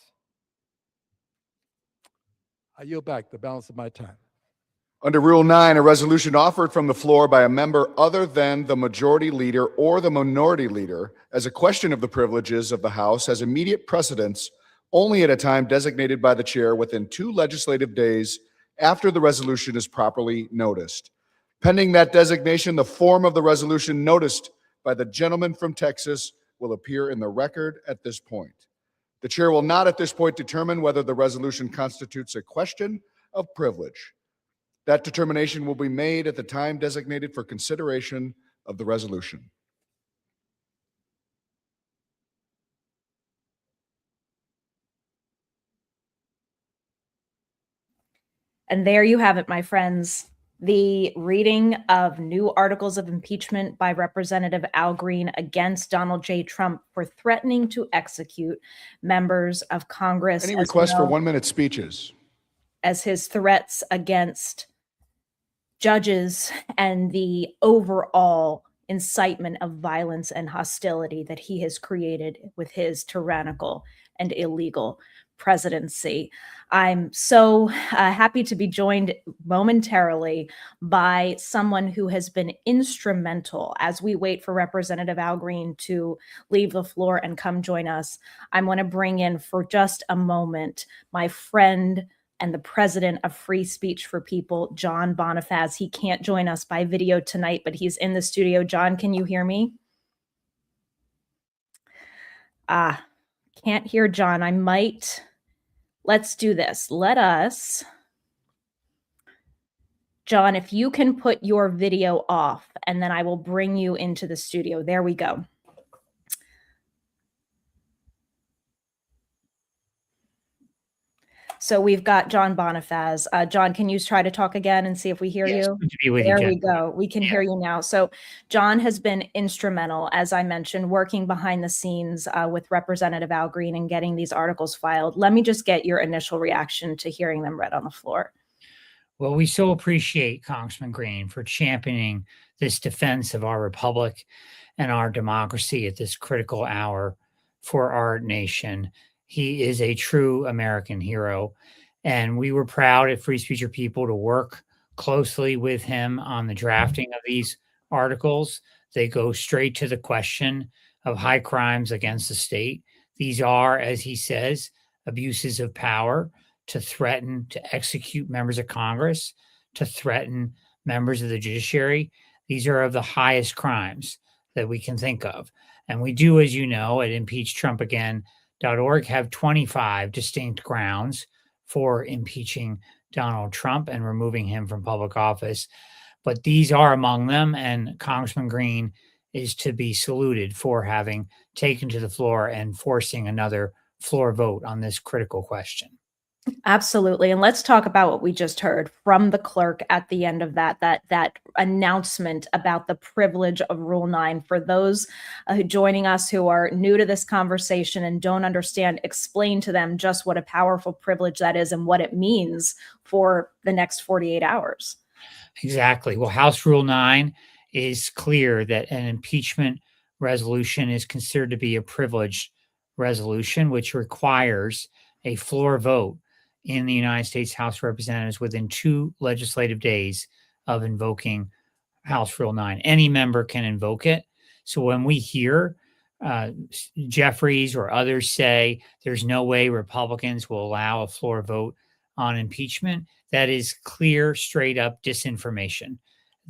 I yield back the balance of my time. Under Rule 9, a resolution offered from the floor by a member other than the majority leader or the minority leader as a question of the privileges of the House has immediate precedence only at a time designated by the chair within 2 legislative days after the resolution is properly noticed. Pending that designation, the form of the resolution noticed by the gentleman from Texas will appear in the record at this point. The chair will not at this point determine whether the resolution constitutes a question of privilege. That determination will be made at the time designated for consideration of the resolution. And there you have it, my friends. The reading of new articles of impeachment by Representative Al Green against Donald J. Trump for threatening to execute members of Congress. Any requests for 1-minute speeches? As his threats against judges and the overall incitement of violence and hostility that he has created with his tyrannical and illegal presidency. I'm so happy to be joined momentarily by someone who has been instrumental as we wait for Representative Al Green to leave the floor and come join us. I want to bring in for just a moment my friend and the president of Free Speech for People, John Bonifaz. He can't join us by video tonight, but he's in the studio. John, can you hear me? Can't hear John. Let's do this. John, if you can put your video off, and then I will bring you into the studio. There we go. So we've got John Bonifaz. John, can you try to talk again and see if we hear you? Good to be with There you, we go. We can hear you now. So John has been instrumental, as I mentioned, working behind the scenes with Representative Al Green and getting these articles filed. Let me just get your initial reaction to hearing them read on the floor. Well, we so appreciate Congressman Green for championing this defense of our republic and our democracy at this critical hour for our nation. He is a true American hero, and we were proud at Free Speech for People to work closely with him on the drafting of these articles. They go straight to the question of high crimes against the state. These are, as he says, abuses of power to threaten to execute members of Congress, to threaten members of the judiciary. These are of the highest crimes that we can think of. And we do, as you know, at impeachTrumpAgain.org have 25 distinct grounds for impeaching Donald Trump and removing him from public office. But these are among them, and Congressman Green is to be saluted for having taken to the floor and forcing another floor vote on this critical question. Absolutely. And let's talk about what we just heard from the clerk at the end of that announcement about the privilege of Rule 9. For those joining us who are new to this conversation and don't understand, explain to them just what a powerful privilege that is and what it means for the next 48 hours. Exactly. Well, House Rule 9 is clear that an impeachment resolution is considered to be a privileged resolution, which requires a floor vote in the United States House of Representatives within 2 legislative days of invoking House Rule 9. Any member can invoke it. So when we hear Jeffries or others say there's no way Republicans will allow a floor vote on impeachment, that is clear, straight up disinformation.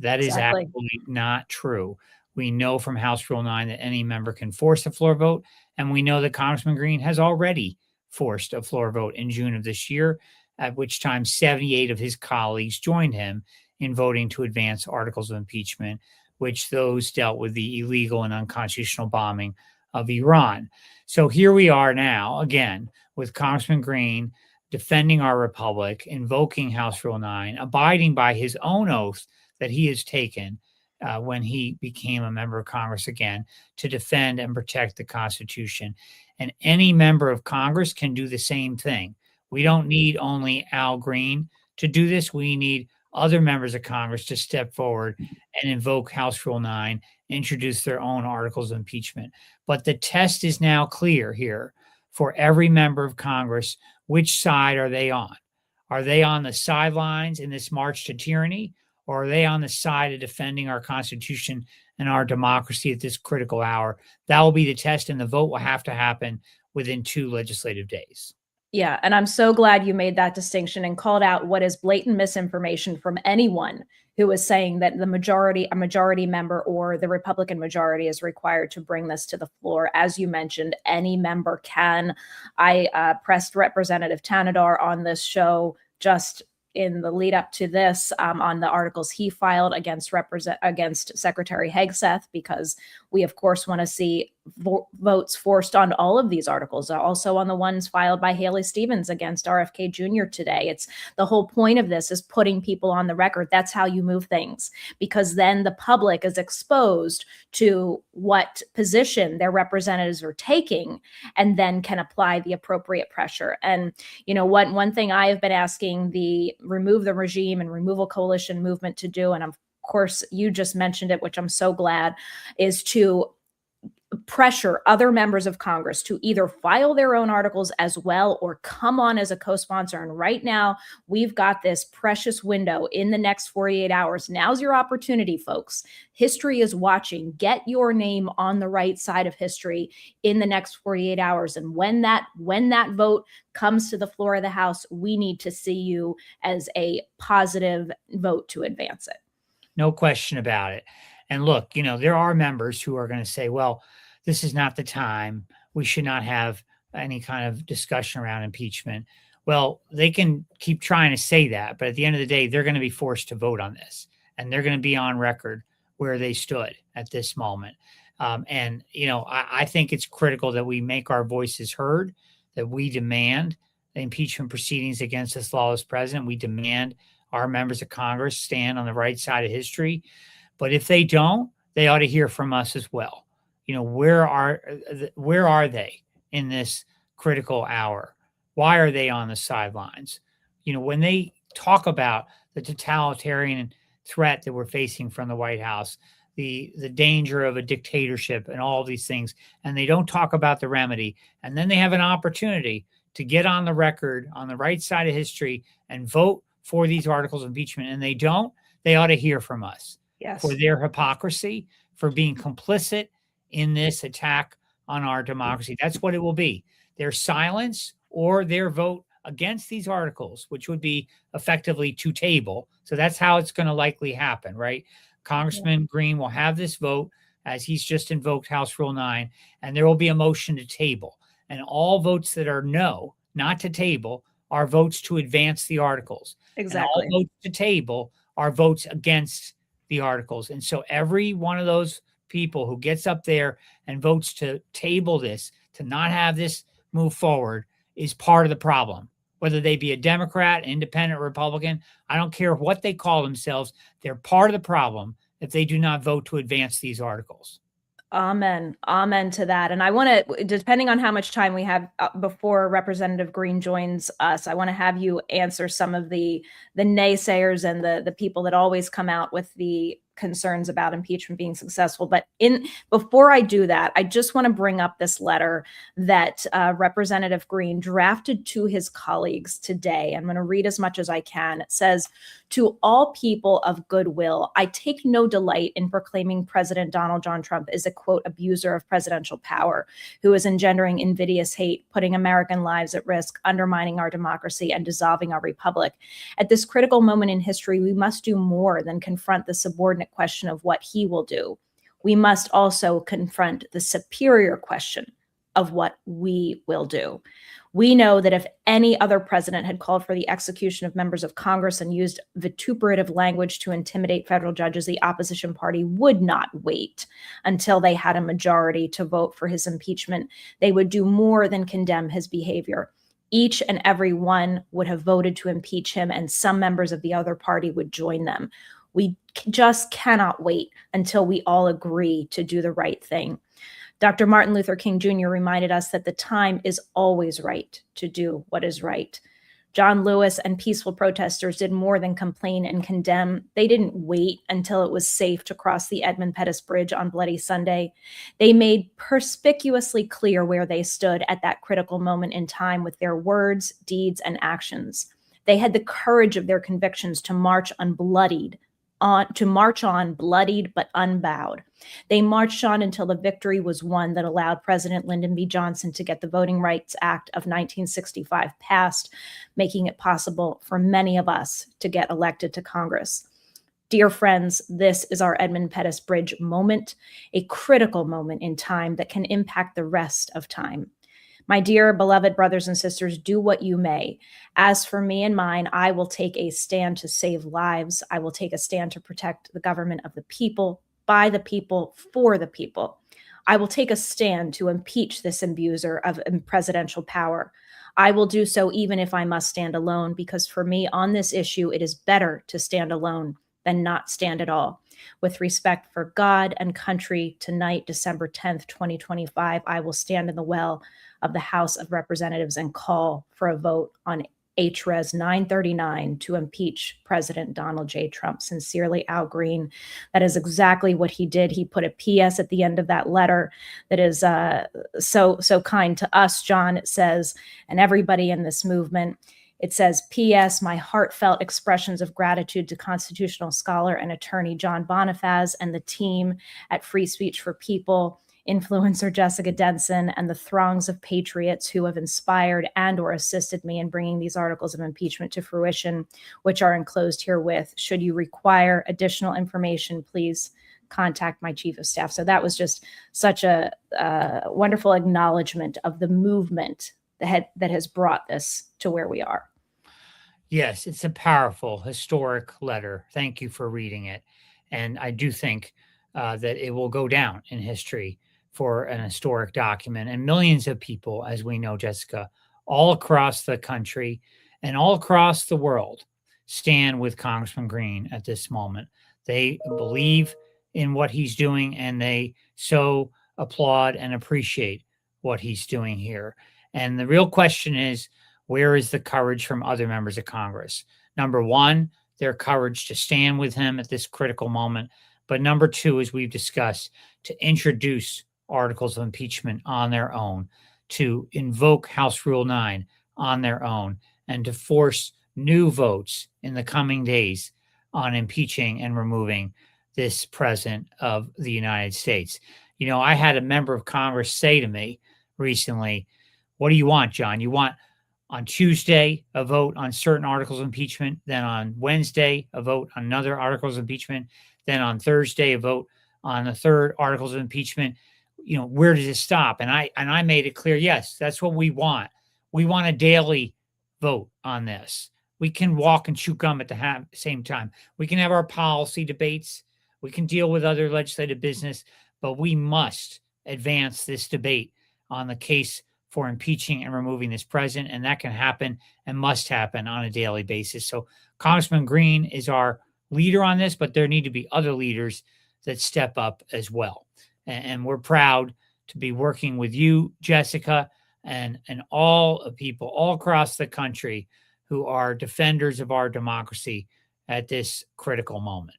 That is absolutely not true. We know from House Rule 9 that any member can force a floor vote, and we know that Congressman Green has already forced a floor vote in June of this year, at which time 78 of his colleagues joined him in voting to advance articles of impeachment, which those dealt with the illegal and unconstitutional bombing of Iran. So here we are now, again, with Congressman Green defending our republic, invoking House Rule 9, abiding by his own oath that he has taken when he became a member of Congress again, to defend and protect the Constitution. And any member of Congress can do the same thing. We don't need only Al Green to do this. We need other members of Congress to step forward and invoke House Rule 9, introduce their own articles of impeachment. But the test is now clear here for every member of Congress. Which side are they on? Are they on the sidelines in this march to tyranny, or are they on the side of defending our Constitution and our democracy at this critical hour? That will be the test, and the vote will have to happen within 2 legislative days. Yeah, and I'm so glad you made that distinction and called out what is blatant misinformation from anyone who is saying that a majority member or the Republican majority is required to bring this to the floor. As you mentioned, any member can. I pressed Representative Thanedar on this show just in the lead up to this on the articles he filed against Secretary Hegseth, because we, of course, want to see votes forced on all of these articles, also on the ones filed by Haley Stevens against RFK Jr. today. It's the whole point of this is putting people on the record. That's how you move things, because then the public is exposed to what position their representatives are taking and then can apply the appropriate pressure. And, you know, one thing I have been asking the Remove the Regime and Removal Coalition movement to do, and of course you just mentioned it, which I'm so glad, is to pressure other members of Congress to either file their own articles as well or come on as a co-sponsor. And right now, we've got this precious window in the next 48 hours. Now's your opportunity, folks. History is watching. Get your name on the right side of history in the next 48 hours. And when that vote comes to the floor of the House, we need to see you as a positive vote to advance it. No question about it. And look, you know, there are members who are going to say, well, this is not the time. We should not have any kind of discussion around impeachment. Well, they can keep trying to say that, but at the end of the day, they're going to be forced to vote on this, and they're going to be on record where they stood at this moment. And, you know, I think it's critical that we make our voices heard, that we demand the impeachment proceedings against this lawless president. We demand our members of Congress stand on the right side of history. But if they don't, they ought to hear from us as well. You know, where are they in this critical hour? Why are they on the sidelines? You know, when they talk about the totalitarian threat that we're facing from the White House, the danger of a dictatorship and all these things, and they don't talk about the remedy, and then they have an opportunity to get on the record on the right side of history and vote for these articles of impeachment, and they don't, they ought to hear from us. Yes. For their hypocrisy, for being complicit in this attack on our democracy. That's what it will be. Their silence or their vote against these articles, which would be effectively to table. So that's how it's going to likely happen, right? Congressman Green will have this vote as he's just invoked House Rule 9, and there will be a motion to table. And all votes that are no, not to table, are votes to advance the articles. Exactly. And all votes to table are votes against the articles. And so every one of those people who gets up there and votes to table this, to not have this move forward, is part of the problem. Whether they be a Democrat, independent, Republican, I don't care what they call themselves, they're part of the problem if they do not vote to advance these articles. Amen. Amen to that. And I want to, depending on how much time we have before Representative Green joins us, I want to have you answer some of the naysayers and the people that always come out with the concerns about impeachment being successful. But before I do that, I just want to bring up this letter that Representative Green drafted to his colleagues today. I'm going to read as much as I can. It says, "To all people of goodwill, I take no delight in proclaiming President Donald John Trump is a, quote, abuser of presidential power, who is engendering invidious hate, putting American lives at risk, undermining our democracy, and dissolving our republic. At this critical moment in history, we must do more than confront the subordinate question of what he will do. We must also confront the superior question of what we will do. We know that if any other president had called for the execution of members of Congress and used vituperative language to intimidate federal judges, the opposition party would not wait until they had a majority to vote for his impeachment. They would do more than condemn his behavior. Each and every one would have voted to impeach him, and some members of the other party would join them. We just cannot wait until we all agree to do the right thing. Dr. Martin Luther King Jr. reminded us that the time is always right to do what is right. John Lewis and peaceful protesters did more than complain and condemn. They didn't wait until it was safe to cross the Edmund Pettus Bridge on Bloody Sunday. They made perspicuously clear where they stood at that critical moment in time with their words, deeds, and actions. They had the courage of their convictions to march on bloodied but unbowed. They marched on until the victory was won that allowed President Lyndon B. Johnson to get the Voting Rights Act of 1965 passed, making it possible for many of us to get elected to Congress. Dear friends, this is our Edmund Pettus Bridge moment, a critical moment in time that can impact the rest of time. My dear beloved brothers and sisters, do what you may. As for me and mine, I will take a stand to save lives. I will take a stand to protect the government of the people, by the people, for the people. I will take a stand to impeach this abuser of presidential power. I will do so even if I must stand alone, because for me on this issue, it is better to stand alone than not stand at all. With respect for God and country, tonight, December 10th, 2025, I will stand in the well of the House of Representatives and call for a vote on HRES 939 to impeach President Donald J. Trump. Sincerely, Al Green. That is exactly what he did. He put a PS at the end of that letter that is so kind to us, John. It says, and everybody in this movement, it says, P.S. My heartfelt expressions of gratitude to constitutional scholar and attorney John Bonifaz and the team at Free Speech for People, influencer Jessica Denson, and the throngs of patriots who have inspired and or assisted me in bringing these articles of impeachment to fruition, which are enclosed herewith. Should you require additional information, please contact my chief of staff. So that was just such a wonderful acknowledgement of the movement that has brought this to where we are. Yes, it's a powerful, historic letter. Thank you for reading it. And I do think that it will go down in history for an historic document. And millions of people, as we know, Jessica, all across the country and all across the world stand with Congressman Green at this moment. They believe in what he's doing, and they so applaud and appreciate what he's doing here. And the real question is, where is the courage from other members of Congress? Number one, their courage to stand with him at this critical moment. But number two, as we've discussed, to introduce articles of impeachment on their own, to invoke House Rule 9 on their own, and to force new votes in the coming days on impeaching and removing this president of the United States. You know, I had a member of Congress say to me recently, what do you want, John? You want on Tuesday a vote on certain articles of impeachment, then on Wednesday a vote on another articles of impeachment, then on Thursday a vote on the third articles of impeachment. You know, where does it stop? And I made it clear, yes, that's what we want. We want a daily vote on this. We can walk and chew gum at the same time. We can have our policy debates. We can deal with other legislative business, but we must advance this debate on the case for impeaching and removing this president, and that can happen and must happen on a daily basis. So Congressman Green is our leader on this, but there need to be other leaders that step up as well. And we're proud to be working with you, Jessica, and all people all across the country who are defenders of our democracy at this critical moment.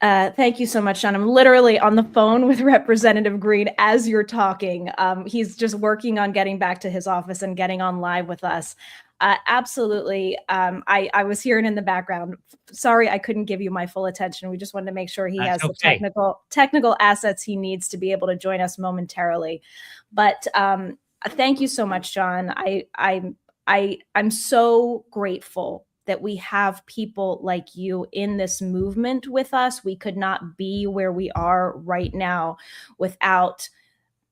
Thank you so much, John. I'm literally on the phone with Representative Green as you're talking. He's just working on getting back to his office and getting on live with us. Absolutely. I was hearing in the background. Sorry, I couldn't give you my full attention. We just wanted to make sure he has the technical assets he needs to be able to join us momentarily. But thank you so much, John. I'm so grateful that we have people like you in this movement with us. We could not be where we are right now without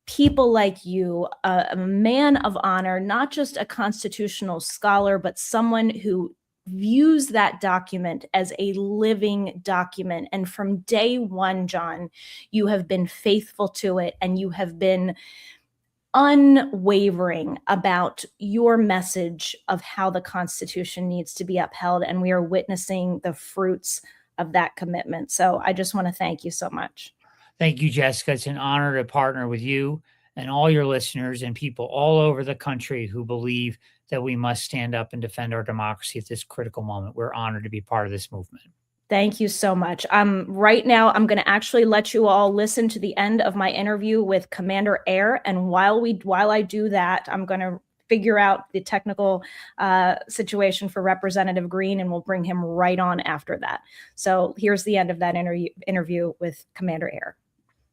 people like you, a man of honor, not just a constitutional scholar, but someone who views that document as a living document. And from day one, John, you have been faithful to it, and you have been unwavering about your message of how the Constitution needs to be upheld. And we are witnessing the fruits of that commitment. So I just want to thank you so much. Thank you, Jessica. It's an honor to partner with you and all your listeners and people all over the country who believe that we must stand up and defend our democracy at this critical moment. We're honored to be part of this movement. Thank you so much. Right now, I'm going to actually let you all listen to the end of my interview with Commander Ehr. And while I do that, I'm going to figure out the technical situation for Representative Green, and we'll bring him right on after that. So here's the end of that interview with Commander Ehr.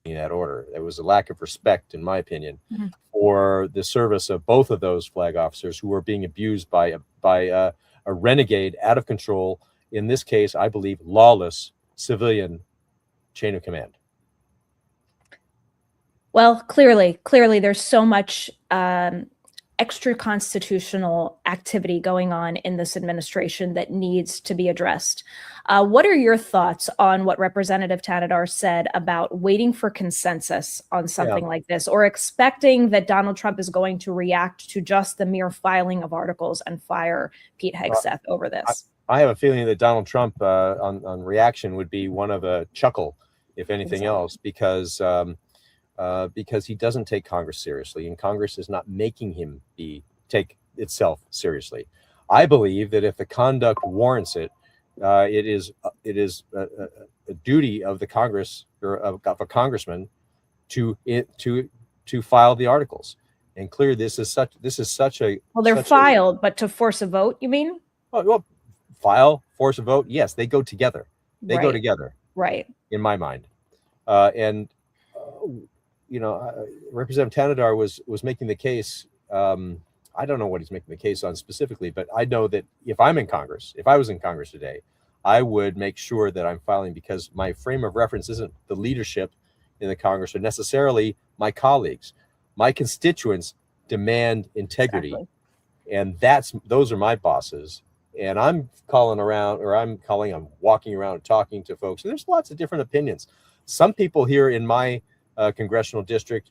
In that order, there was a lack of respect, in my opinion, for the service of both of those flag officers who were being abused by a renegade, out of control, in this case, I believe, lawless civilian chain of command. Well, clearly, there's so much extra constitutional activity going on in this administration that needs to be addressed. What are your thoughts on what Representative Thanedar said about waiting for consensus on something like this, or expecting that Donald Trump is going to react to just the mere filing of articles and fire Pete Hegseth over this? I have a feeling that Donald Trump on reaction would be one of a chuckle, if anything else, because he doesn't take Congress seriously, and Congress is not making him take itself seriously. I believe that if the conduct warrants it, it is a duty of the Congress, or of a congressman, to file the articles. And clear, this is such a well, they're filed, but to force a vote, you mean? Well, file, force a vote. Yes, they go together. They go together. Right. In my mind, Representative Thanedar was making the case. I don't know what he's making the case on specifically, but I know that if I was in Congress today, I would make sure that I'm filing, because my frame of reference isn't the leadership in the Congress or necessarily my colleagues. My constituents demand integrity, and those are my bosses. And I'm walking around and talking to folks, and there's lots of different opinions. Some people here in my congressional district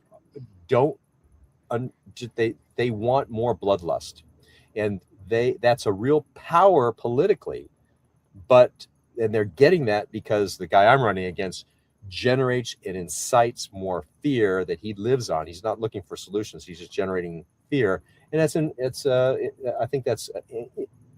they want more bloodlust, and that's a real power politically, and they're getting that because the guy I'm running against generates and incites more fear that he lives on. He's not looking for solutions. He's just generating fear. And I think that's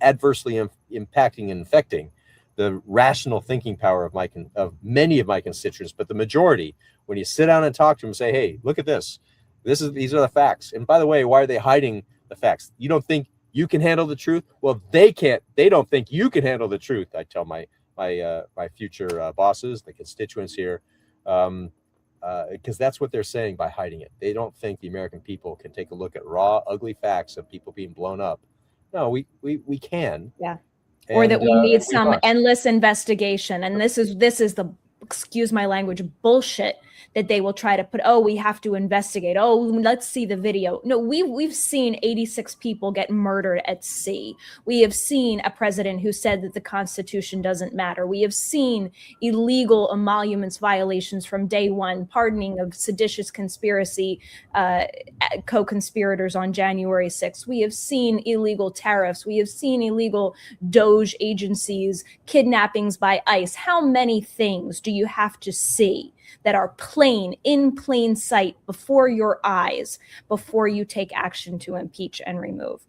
adversely impacting and infecting the rational thinking power of many of my constituents. But the majority, when you sit down and talk to them and say, hey, look at this. These are the facts. And by the way, why are they hiding the facts? You don't think you can handle the truth? Well, they can't. They don't think you can handle the truth. I tell my future bosses, the constituents here, because that's what they're saying by hiding it. They don't think the American people can take a look at raw, ugly facts of people being blown up. No, we can. Yeah. Or that we need some endless investigation. And this is the, excuse my language, bullshit that they will try to put. Oh, we have to investigate. Oh, let's see the video. No, we've seen 86 people get murdered at sea. We have seen a president who said that the Constitution doesn't matter. We have seen illegal emoluments violations from day one, pardoning of seditious conspiracy co-conspirators on January 6th. We have seen illegal tariffs. We have seen illegal Doge agencies, kidnappings by ICE. How many things do you have to see that are in plain sight before your eyes before you take action to impeach and remove?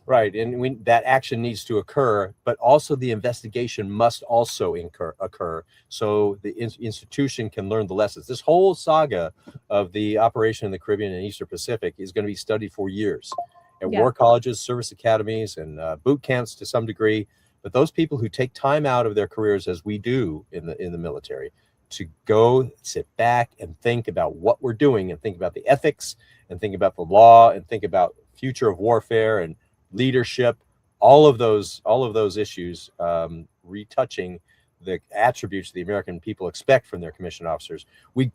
Right. And that action needs to occur, but also the investigation must also occur so the institution can learn the lessons. This whole saga of the operation in the Caribbean and Eastern Pacific is going to be studied for years at war colleges, service academies, and boot camps to some degree. But those people who take time out of their careers, as we do in the military, to go sit back and think about what we're doing, and think about the ethics, and think about the law, and think about future of warfare and leadership, all of those issues, retouching the attributes the American people expect from their commissioned officers. We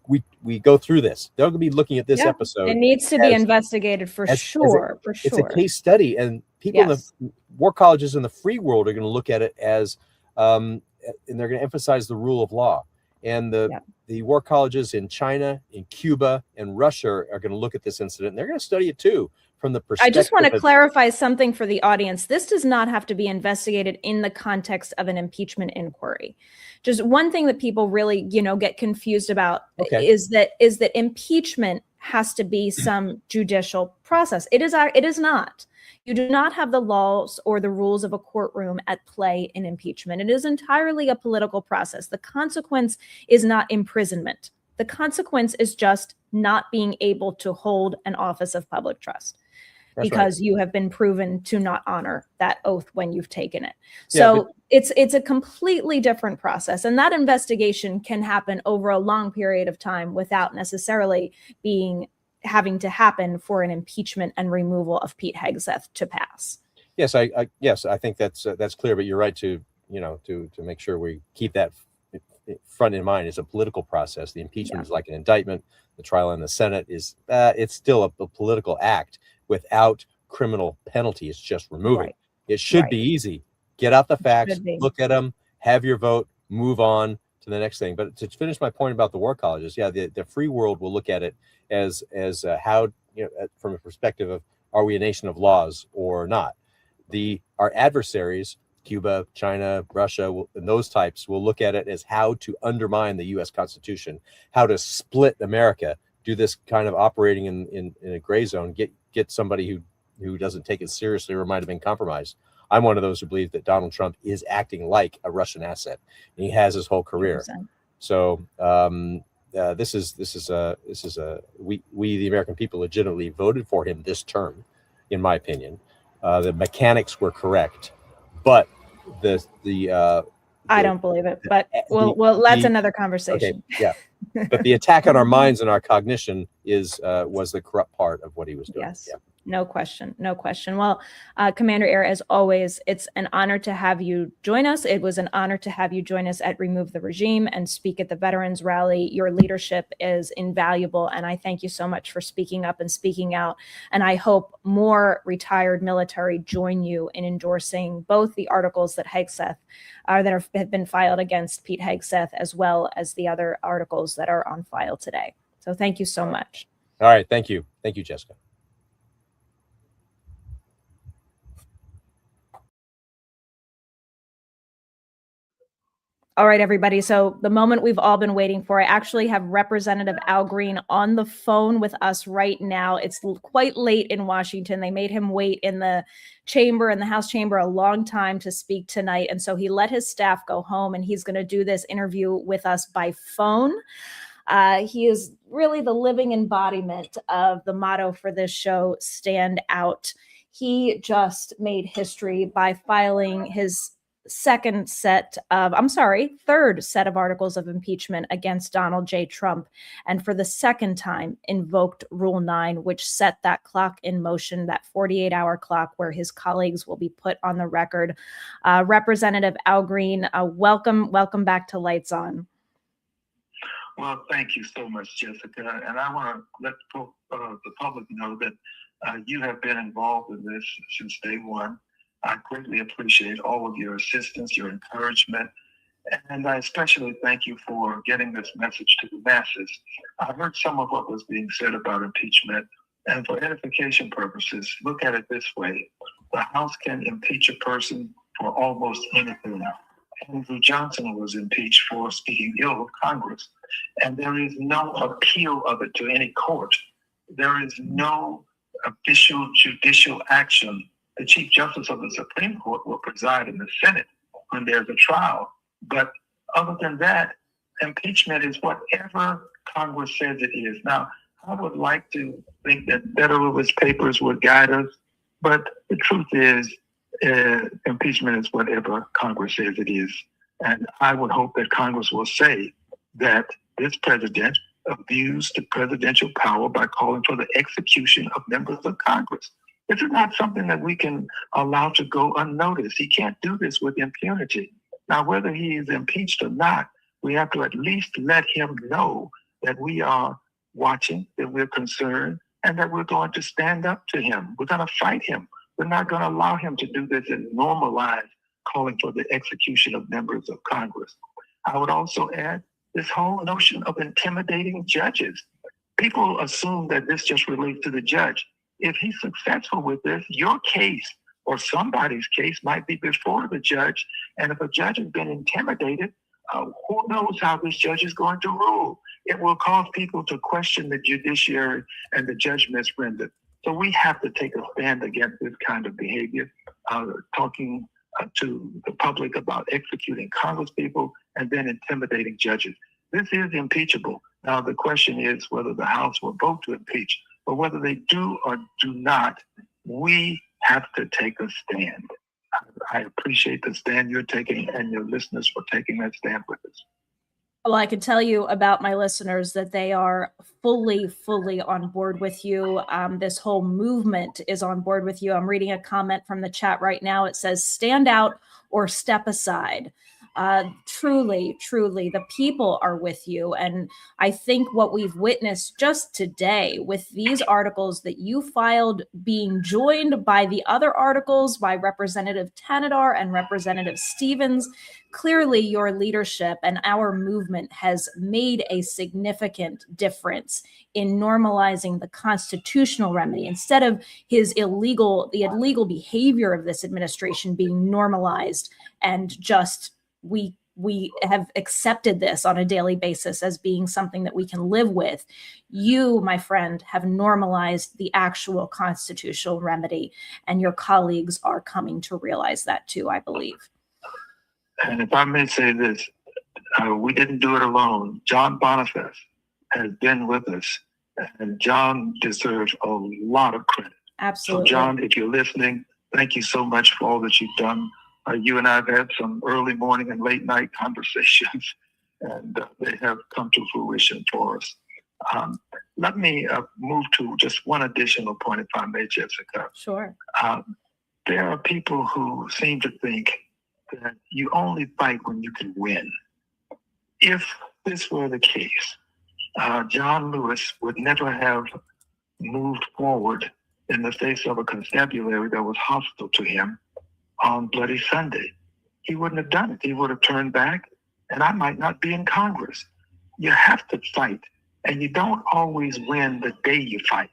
go through this. They're going to be looking at this episode. It needs to be investigated for sure. It's a case study, and people in the war colleges in the free world are going to look at it as, and they're going to emphasize the rule of law. And the war colleges in China, in Cuba, and Russia are going to look at this incident, and they're going to study it too from the perspective. I just want to clarify something for the audience. This does not have to be investigated in the context of an impeachment inquiry. Just one thing that people really, get confused about is that impeachment has to be some judicial process. It is not. You do not have the laws or the rules of a courtroom at play in impeachment. It is entirely a political process. The consequence is not imprisonment. The consequence is just not being able to hold an office of public trust. That's because you have been proven to not honor that oath when you've taken it. So it's a completely different process. And that investigation can happen over a long period of time without necessarily having to happen for an impeachment and removal of Pete Hegseth to pass. Yes, I think that's clear. But you're right to to make sure we keep that front in mind. It's a political process. The impeachment is like an indictment. The trial in the Senate is it's still a political act without criminal penalty. It's just removing. Right. It should be easy. Get out the facts, look at them, have your vote, move on to the next thing. But to finish my point about the war colleges, the free world will look at it as how, from a perspective of, are we a nation of laws or not? Our adversaries, Cuba, China, Russia, and those types, will look at it as how to undermine the U.S. Constitution, how to split America, do this kind of operating in a gray zone, get somebody who doesn't take it seriously or might have been compromised. I'm one of those who believe that Donald Trump is acting like a Russian asset, and he has his whole career. 100%. So we the American people legitimately voted for him this term, in my opinion. The mechanics were correct, but I don't believe it, but that's another conversation. Okay, yeah. But the attack on our minds and our cognition was the corrupt part of what he was doing. Yes. Yeah. No question. Well, Commander Ehr, as always, it's an honor to have you join us. It was an honor to have you join us at Remove the Regime and speak at the Veterans Rally. Your leadership is invaluable, and I thank you so much for speaking up and speaking out. And I hope more retired military join you in endorsing both the articles that Hegseth that have been filed against Pete Hegseth, as well as the other articles that are on file today. So thank you so much. All right. Thank you. Thank you, Jessica. All right, everybody. So the moment we've all been waiting for, I actually have Representative Al Green on the phone with us right now. It's quite late in Washington. They made him wait in the chamber, in the House chamber, a long time to speak tonight. And so he let his staff go home, and he's going to do this interview with us by phone. He is really the living embodiment of the motto for this show, Stand Out. He just made history by filing his third set of articles of impeachment against Donald J. Trump, and for the second time invoked Rule 9, which set that clock in motion, that 48-hour clock where his colleagues will be put on the record. Representative Al Green, welcome back to Lights On. Well, thank you so much, Jessica. And I want to let the public know that you have been involved in this since day one. I greatly appreciate all of your assistance, your encouragement, and I especially thank you for getting this message to the masses. I heard some of what was being said about impeachment, and for edification purposes, look at it this way. The House can impeach a person for almost anything. Andrew Johnson was impeached for speaking ill of Congress, and there is no appeal of it to any court. There is no official judicial action. The Chief Justice of the Supreme Court will preside in the Senate when there's a trial. But other than that, impeachment is whatever Congress says it is. Now, I would like to think that Federalist Papers would guide us, but the truth is impeachment is whatever Congress says it is. And I would hope that Congress will say that this president abused the presidential power by calling for the execution of members of Congress. This is not something that we can allow to go unnoticed. He can't do this with impunity. Now, whether he is impeached or not, we have to at least let him know that we are watching, that we're concerned, and that we're going to stand up to him. We're going to fight him. We're not going to allow him to do this and normalize calling for the execution of members of Congress. I would also add this whole notion of intimidating judges. People assume that this just relates to the judge. If he's successful with this, your case or somebody's case might be before the judge. And if a judge has been intimidated, who knows how this judge is going to rule? It will cause people to question the judiciary and the judgments rendered. So we have to take a stand against this kind of behavior, talking to the public about executing congresspeople and then intimidating judges. This is impeachable. Now, the question is whether the House will vote to impeach. But whether they do or do not, we have to take a stand. I appreciate the stand you're taking and your listeners for taking that stand with us. Well, I can tell you about my listeners that they are fully on board with you. This whole movement is on board with you. I'm reading a comment from the chat right now. It says, stand out or step aside. Truly, the people are with you. And I think what we've witnessed just today with these articles that you filed being joined by the other articles by Representative Thanedar and Representative Stevens, clearly your leadership and our movement has made a significant difference in normalizing the constitutional remedy instead of the illegal behavior of this administration being normalized and just we have accepted this on a daily basis as being something that we can live with. You, my friend, have normalized the actual constitutional remedy, and your colleagues are coming to realize that too, I believe. And if I may say this, we didn't do it alone. John Bonifaz has been with us, and John deserves a lot of credit. Absolutely. So, John, if you're listening, thank you so much for all that you've done. You and I have had some early morning and late night conversations, and they have come to fruition for us. Let me move to just one additional point, if I may, Jessica. Sure. There are people who seem to think that you only fight when you can win. If this were the case, John Lewis would never have moved forward in the face of a constabulary that was hostile to him on Bloody Sunday. He wouldn't have done it. He would have turned back, and I might not be in Congress. You have to fight, and you don't always win the day you fight.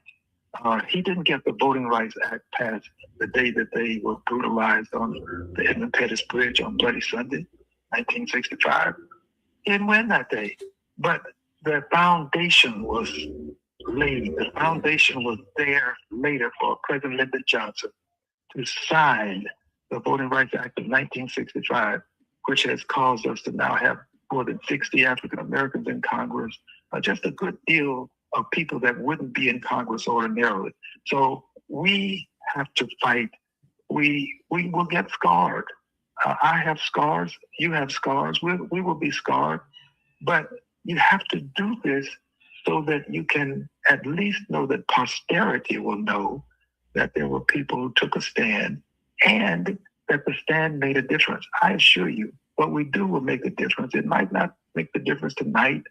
He didn't get the Voting Rights Act passed the day that they were brutalized on the Edmund Pettus Bridge on Bloody Sunday, 1965. He didn't win that day, but the foundation was laid. The foundation was there later for President Lyndon Johnson to sign the Voting Rights Act of 1965, which has caused us to now have more than 60 African Americans in Congress, just a good deal of people that wouldn't be in Congress ordinarily. So we have to fight. We will get scarred. I have scars. You have scars. We will be scarred. But you have to do this so that you can at least know that posterity will know that there were people who took a stand and that the stand made a difference. I assure you, what we do will make a difference. It might not make the difference tonight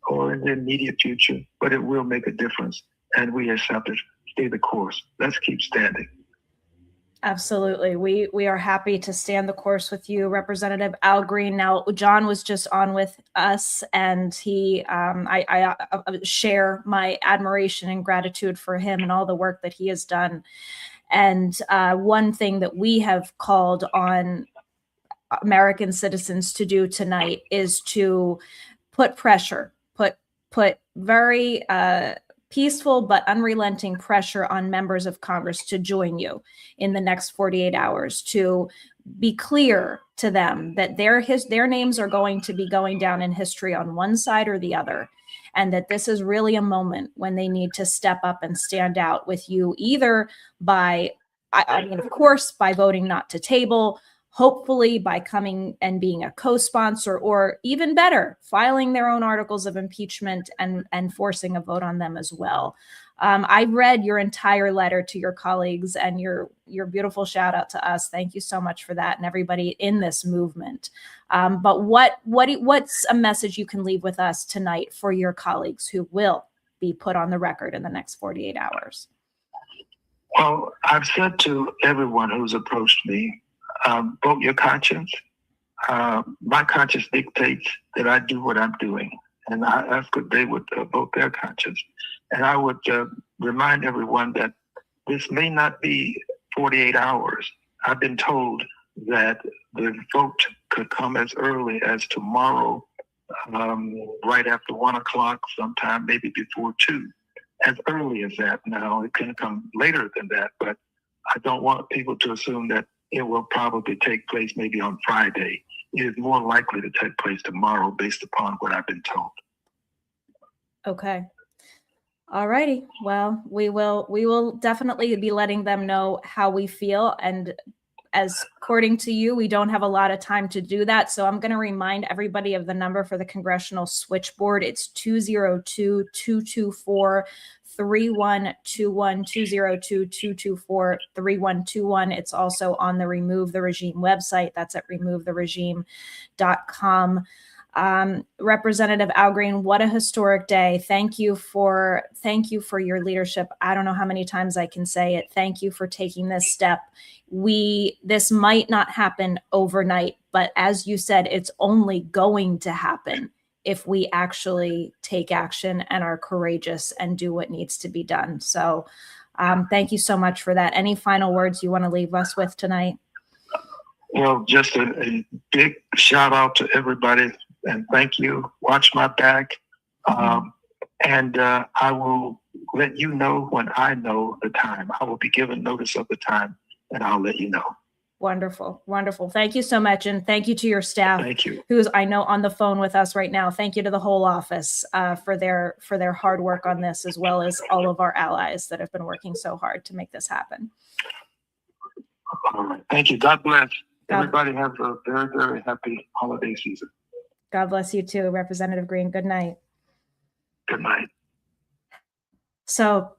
or in the immediate future, but it will make a difference. And we as Southerners stay the course. Let's keep standing. Absolutely. We are happy to stand the course with you, Representative Al Green. Now, John was just on with us, and I share my admiration and gratitude for him and all the work that he has done. And one thing that we have called on American citizens to do tonight is to put pressure, put very peaceful but unrelenting pressure on members of Congress to join you in the next 48 hours, to be clear to them that their names are going to be going down in history on one side or the other, and that this is really a moment when they need to step up and stand out with you, either by, of course, by voting not to table, hopefully by coming and being a co-sponsor, or even better, filing their own articles of impeachment and forcing a vote on them as well. I read your entire letter to your colleagues and your beautiful shout out to us. Thank you so much for that and everybody in this movement. But what's a message you can leave with us tonight for your colleagues who will be put on the record in the next 48 hours? Well, I've said to everyone who's approached me, vote your conscience. My conscience dictates that I do what I'm doing, and I ask that they would vote their conscience. And I would remind everyone that this may not be 48 hours. I've been told that the vote could come as early as tomorrow, right after 1 o'clock, sometime maybe before 2. As early as that. Now, it can come later than that, but I don't want people to assume that it will probably take place maybe on Friday. It is more likely to take place tomorrow based upon what I've been told. Okay. All righty. Well, we will definitely be letting them know how we feel. And as according to you, we don't have a lot of time to do that. So I'm going to remind everybody of the number for the congressional switchboard. It's 202-224-3121, 202-224-3121. It's also on the Remove the Regime website. That's at removetheregime.com. Representative Al Green, what a historic day. Thank you for your leadership. I don't know how many times I can say it. Thank you for taking this step. This might not happen overnight, but as you said, it's only going to happen if we actually take action and are courageous and do what needs to be done. So thank you so much for that. Any final words you want to leave us with tonight? Well, just a big shout out to everybody. And thank you. Watch my back. And I will let you know when I know the time. I will be given notice of the time, and I'll let you know. Wonderful. Wonderful. Thank you so much. And thank you to your staff. Thank you. Who's, I know, on the phone with us right now. Thank you to the whole office for their hard work on this, as well as all of our allies that have been working so hard to make this happen. All right. Thank you. God bless. Everybody have a very, very happy holiday season. God bless you too, Representative Green. Good night. Good night. So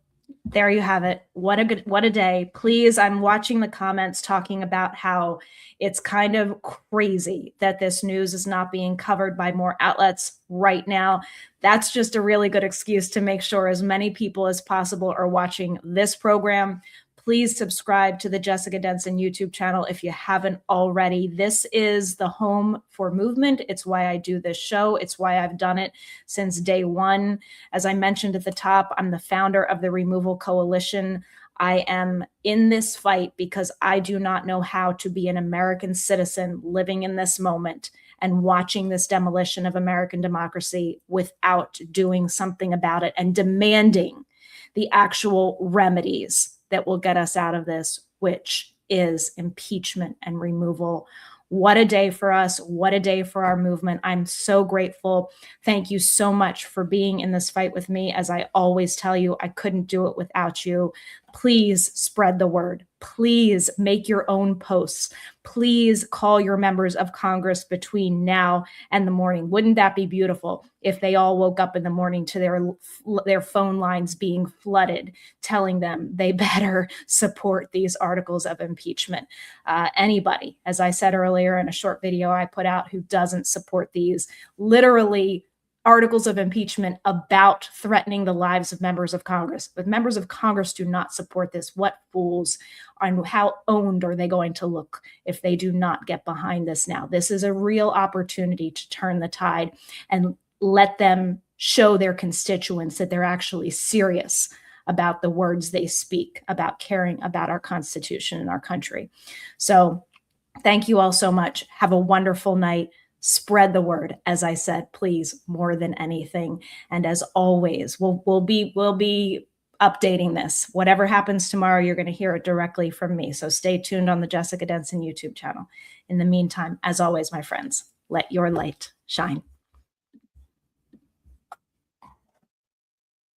there you have it. What a day. Please, I'm watching the comments talking about how it's kind of crazy that this news is not being covered by more outlets right now. That's just a really good excuse to make sure as many people as possible are watching this program. Please subscribe to the Jessica Denson YouTube channel if you haven't already. This is the home for movement. It's why I do this show. It's why I've done it since day one. As I mentioned at the top, I'm the founder of the Removal Coalition. I am in this fight because I do not know how to be an American citizen living in this moment and watching this demolition of American democracy without doing something about it and demanding the actual remedies that will get us out of this, which is impeachment and removal. What a day for us. What a day for our movement. I'm so grateful. Thank you so much for being in this fight with me. As I always tell you, I couldn't do it without you. Please spread the word. Please make your own posts. Please call your members of Congress between now and the morning. Wouldn't that be beautiful if they all woke up in the morning to their phone lines being flooded, telling them they better support these articles of impeachment? Anybody, as I said earlier in a short video I put out, who doesn't support these literally articles of impeachment about threatening the lives of members of Congress. But members of Congress do not support this. What fools, and how owned are they going to look if they do not get behind this now? This is a real opportunity to turn the tide and let them show their constituents that they're actually serious about the words they speak, about caring about our Constitution and our country. So thank you all so much. Have a wonderful night. Spread the word, as I said, please, more than anything. And as always, we'll be updating this. Whatever happens tomorrow, you're going to hear it directly from me. So stay tuned on the Jessica Denson YouTube channel. In the meantime, as always, my friends, let your light shine.